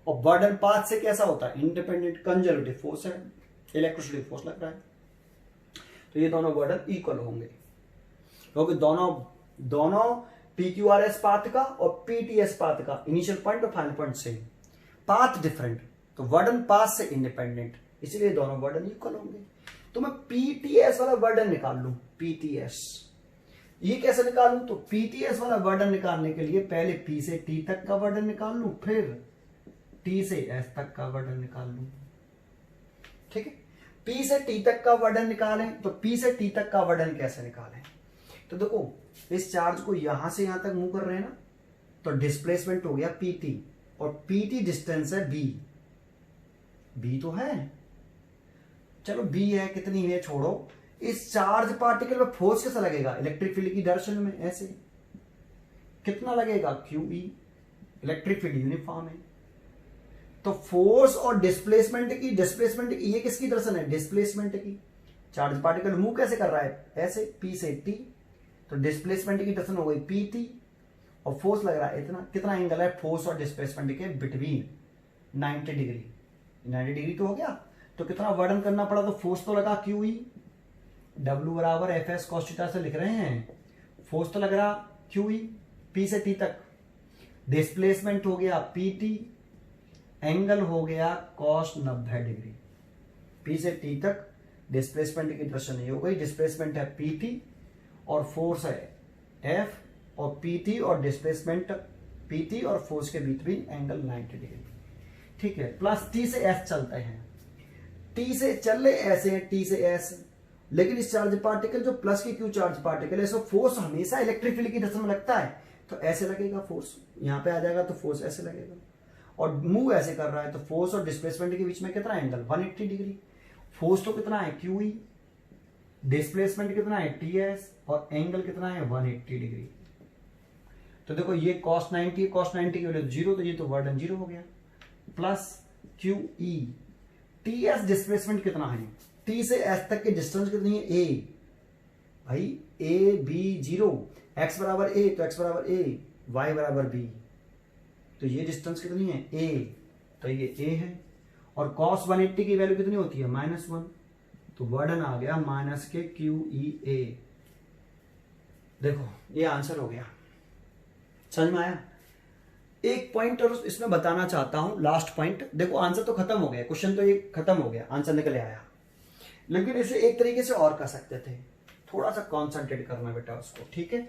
और वर्डन पाथ से कैसा होता है, इंडिपेंडेंट कंजर्वेटिव फोर्स है, इलेक्ट्रोस्टैटिक फोर्स लग रहा है, तो ये दोनों वर्डन इक्वल होंगे, क्योंकि दोनों PQRS पाथ का और PTS पाथ का इनिशियल पॉइंट और final point same, path different, तो वर्डन पाथ से इंडिपेंडेंट, इसलिए दोनों वर्डन इक्वल होंगे। तो मैं PTS वाला वर्डन निकाल लूं, PTS ये कैसे निकालूं, तो PTS वाला वर्डन निकालने के लिए पहले P से T तक का वर्डन निकाल लूं, फिर T से S तक का वर्डन निकाल लूं। ठीक है, P से T तक का वर्डन निकालें, तो P से T तक का वर्डन कैसे निकालें, तो देखो इस चार्ज को यहां से यहां तक मूव कर रहे हैं ना, तो डिस्प्लेसमेंट हो गया PT, और PT डिस्टेंस है B तो है, चलो B है, कितनी है छोड़ो, इस चार्ज पार्टिकल में फोर्स कैसा लगेगा, इलेक्ट्रिक फील्ड की डायरेक्शन में ऐसे, कितना लगेगा QE, इलेक्ट्रिक फील्ड यूनिफॉर्म है, तो फोर्स और डिस्प्लेसमेंट की ये किसकी डायरेक्शन है, डिस्प्लेसमेंट की। चार्ज पार्टिकल मूव कैसे कर रहा है, ऐसे P से T, तो डिस्प्लेसमेंट की डायरेक्शन हो गई PT, और फोर्स लग रहा है इतना, कितना एंगल है फोर्स और डिस्प्लेसमेंट के बिटवीन, 90 डिग्री, 90 डिग्री तो हो गया, तो कितना वर्डन करना पड़ा, तो फोर्स तो लगा QE, W बराबर Fs cos थीटा से लिख रहे हैं, फोर्स तो लग रहा QE P से T तक, डिस्प्लेसमेंट हो गया PT, एंगल हो गया cos 90 डिग्री, P से T तक डिस्प्लेसमेंट की डायरेक्शन नहीं हो गई, डिस्प्लेसमेंट है PT और फोर्स है F, और PT और डिस्प्लेसमेंट PT और फोर्स के बीच भी एंगल 90 डिग्री। ठीक है, प्लस T से F चलते हैं, टी से चल रहे ऐसे हैं, टी से ऐसे, लेकिन इस चार्ज पार्टिकल जो प्लस की क्यू चार्ज पार्टिकल है, सो फोर्स हमेशा इलेक्ट्रिक फील्ड की दिशा में लगता है, तो ऐसे लगेगा फोर्स, यहां पे आ जाएगा तो फोर्स ऐसे लगेगा, और मूव ऐसे कर रहा है तो फोर्स और डिस्प्लेसमेंट के बीच में कितना एंगल 180 डिग्री। फोर्स तो कितना है QE, डिस्प्लेसमेंट कितना है TS, और एंगल कितना है 180 डिग्री। तो देखो ये cos 90 की वैल्यू 0, तो ये तो वर्डन 0 हो गया, प्लस QE। TS डिस्प्लेसमेंट कितना है, T से S तक की डिस्टेंस कितनी है A, भाई AB 0, x बराबर A तो x बराबर A, y बराबर B, तो ये डिस्टेंस कितनी है A, तो ये A है, और cos 180 की वैल्यू कितनी होती है -1, तो वर्डन आ गया माइनस के QEA। देखो ये आंसर हो गया, समझ में आया। एक पॉइंट और इसमें बताना चाहता हूं, लास्ट पॉइंट। देखो आंसर तो खत्म हो गया, क्वेश्चन तो ये खत्म हो गया, आंसर निकल आया, लेकिन इसे एक तरीके से और कर सकते थे, थोड़ा सा कॉन्सेंट्रेट करना बेटा उसको, ठीक है,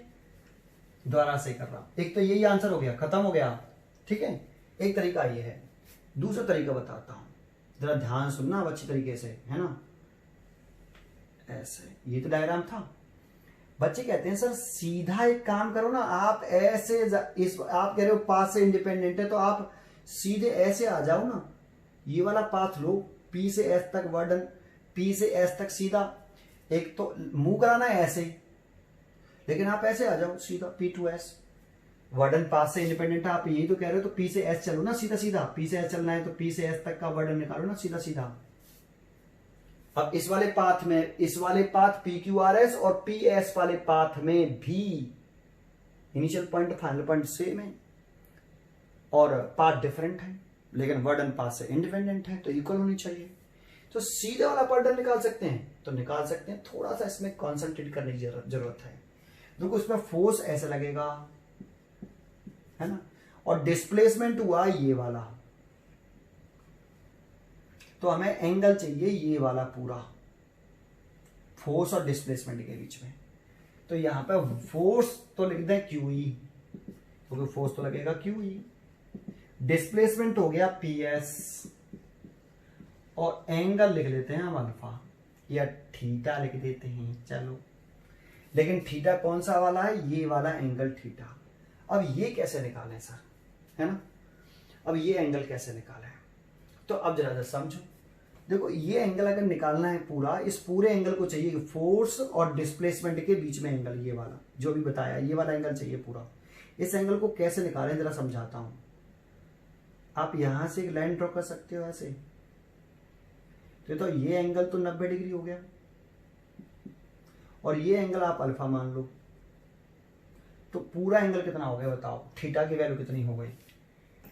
दोबारा से कर रहा हूं। एक तो यही आंसर हो गया, खत्म हो गया, ठीक है, एक तरीका ये है, दूसरा तरीका बताता हूं, जरा ध्यान सुनना अब अच्छी तरीके से, है ना। ऐसे ये तो डायग्राम था, बच्चे कहते हैं सर सीधा एक काम करो ना, आप ऐसे आप कह रहे हो पाथ से इंडिपेंडेंट है, तो आप सीधे ऐसे आ जाओ ना, ये वाला पाथ लो, P से S तक वर्डन, P से S तक सीधा, एक तो मूव कराना है ऐसे, लेकिन आप ऐसे आ जाओ सीधा P to S, वर्डन पाथ से इंडिपेंडेंट है, आप यही तो कह रहे हो, तो P से S चलो ना सीधा सीधा, P से S चलना है तो P से S तक का वर्डन निकालो ना सीधा सीधा। अब इस वाले पाथ में, इस वाले पाथ PQRS और PS वाले पाथ में भी initial point final point same है और पाथ डिफरेंट है, लेकिन वर्डन पाथ से इंडिपेंडेंट है, तो इक्वल होनी चाहिए, तो सीधे वाला वर्डन निकाल सकते हैं, तो निकाल सकते हैं, थोड़ा सा इसमें कॉन्सेंट्रेट करने की जरूरत है। देखो इसमें फोर्स ऐसे लगेगा, है ना, और डिस्प्लेसमेंट हुआ ये वाला, तो हमें एंगल चाहिए ये वाला पूरा, फोर्स और डिस्प्लेसमेंट के बीच में, तो यहां पे फोर्स तो लिख दें QE, क्योंकि फोर्स तो लगेगा QE, डिस्प्लेसमेंट हो गया PS, और एंगल लिख लेते हैं हम अल्फा, या थीटा लिख देते हैं, चलो, लेकिन थीटा कौन सा वाला है, ये वाला एंगल थीटा। अब ये कैसे निकालें सर, है ना, अब ये एंगल कैसे निकालें, तो अब जरा समझो, देखो ये एंगल अगर निकालना है पूरा, इस पूरे एंगल को चाहिए फोर्स और डिस्प्लेसमेंट के बीच में एंगल, ये वाला जो भी बताया, ये वाला एंगल चाहिए पूरा। इस एंगल को कैसे निकालें जरा समझाता हूं, आप यहां से एक लाइन ड्रॉ कर सकते हो ऐसे, तो ये एंगल तो 90 डिग्री हो गया, और ये एंगल आप अल्फा मान लो, तो पूरा एंगल कितना हो गया बताओ, थीटा की वैल्यू कितनी हो गई,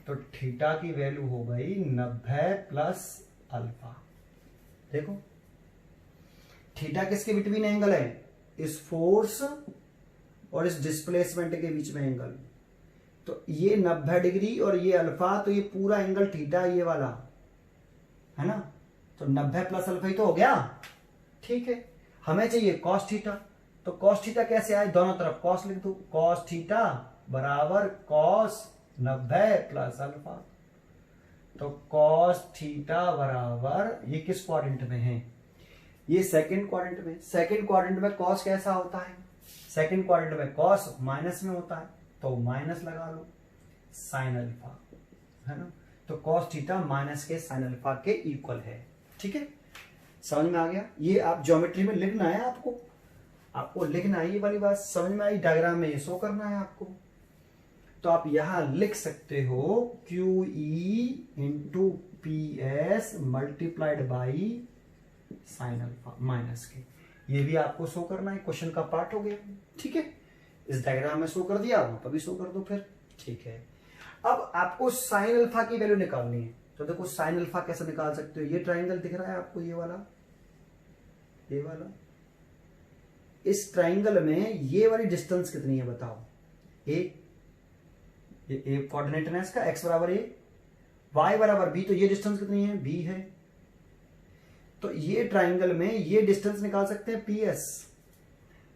तो थीटा की वैल्यू हो गई 90 प्लस अल्फा। देखो थीटा किसके बिटवीन एंगल है, इस फोर्स और इस डिस्प्लेसमेंट के बीच में एंगल, तो ये 90 डिग्री और ये अल्फा, तो ये पूरा एंगल थीटा ये वाला, है ना, तो 90 प्लस अल्फा ही तो हो गया, ठीक है। हमें चाहिए कॉस थीटा, तो कॉस थीटा कैसे आए, दोनों तरफ कॉस लिख दो, कॉस थीटा बराबर कॉस 90 प्लस अल्फा, तो कॉस थीटा बराबर, ये किस क्वाड्रेंट में है, ये सेकंड क्वाड्रेंट में, सेकंड क्वाड्रेंट में कॉस कैसा होता है, सेकंड क्वाड्रेंट में कॉस माइनस में होता है, तो माइनस लगा लो, साइन अल्फा, है ना, तो कॉस थीटा माइनस के साइन अल्फा के इक्वल है, ठीक है, समझ में आ गया। ये आप ज्योमेट्री में लिखना है, आपको लिखना है, ये वाली बात समझ में आई, डायग्राम में ये शो करना है आपको, तो आप यहां लिख सकते हो QE into PS multiplied by sine alpha minus के, ये भी आपको शो करना है, क्वेश्चन का पार्ट हो गया, ठीक है, इस डायग्राम में शो कर दिया, वहां पर भी शो कर दो फिर, ठीक है। अब आपको साइन अल्फा की वैल्यू निकालनी है, तो देखो साइन अल्फा कैसे निकाल सकते हो, ये ट्राइंगल दिख रहा है आपको, ये वाला, इस ट्राइंगल में ये वाली डिस्टेंस कितनी है बताओ, ये कोऑर्डिनेट है इसका, x बराबर a, y बराबर b, तो ये डिस्टेंस कितनी है, b है, तो ये ट्राइंगल में ये डिस्टेंस निकाल सकते हैं PS,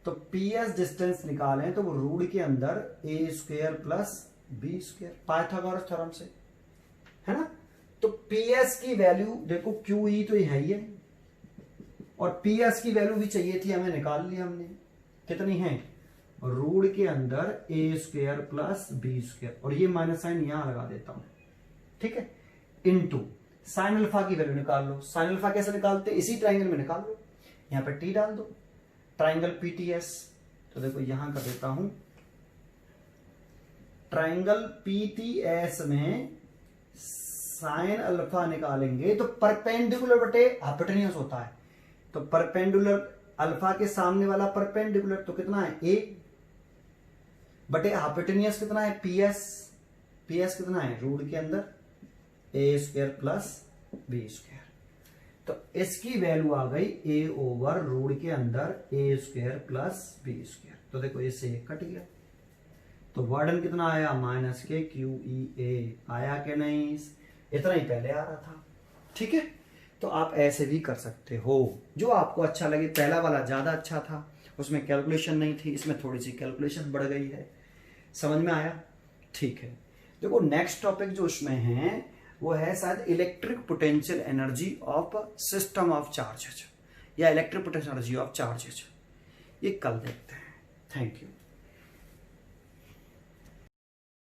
तो PS डिस्टेंस निकालें तो वो रूट के अंदर a square plus b square, Pythagoras theorem से, है ना, तो पीएस की वैल्यू देखो, क्यू ई तो ये है ही है, और पीएस की वैल्यू भी चाहिए थी हमें, निकाल ली हमने। कितनी है, रूट के अंदर ए स्क्वायर प्लस बी स्क्वायर, और ये माइनस साइन यहां लगा देता हूं, ठीक है, इनटू साइन अल्फा की वैल्यू निकाल लो। साइन अल्फा कैसे निकालते, इसी ट्राइंगल में निकाल लो, यहां पे टी डाल दो, ट्राइंगल पीटीएस। तो देखो यहां कर देता हूं, ट्राइंगल पीटीएस में साइन अल्फा निकालेंगे तो परपेंडिकुलर बटे हाइपोटेन्यूज होता है, तो परपेंडिकुलर अल्फा के सामने वाला परपेंडिकुलर तो कितना है, ए बटे हाइपोटेन्यूज कितना है, पीएस। पीएस कितना है, रूट के अंदर ए स्क्वायर प्लस बी स्क्वायर। तो इसकी वैल्यू आ गई ए ओवर रूट के अंदर ए स्क्वायर प्लस बी स्क्वायर। तो देखो इससे कट गया, तो वर्डन कितना आया, माइनस के क्यू ई ए आया कि नहीं, इतना ही पहले आ रहा था, ठीक है। तो आप ऐसे भी कर सकते हो, जो आपको अच्छा लगे। पहला वाला ज्यादा अच्छा था, उसमें कैलकुलेशन नहीं थी, इसमें थोड़ी सी कैलकुलेशन बढ़ गई है। समझ में आया, ठीक है। देखो नेक्स्ट टॉपिक जो उसमें है वो है शायद electric potential energy of system of charges, या electric potential energy of charges. ये कल देखते हैं। Thank you.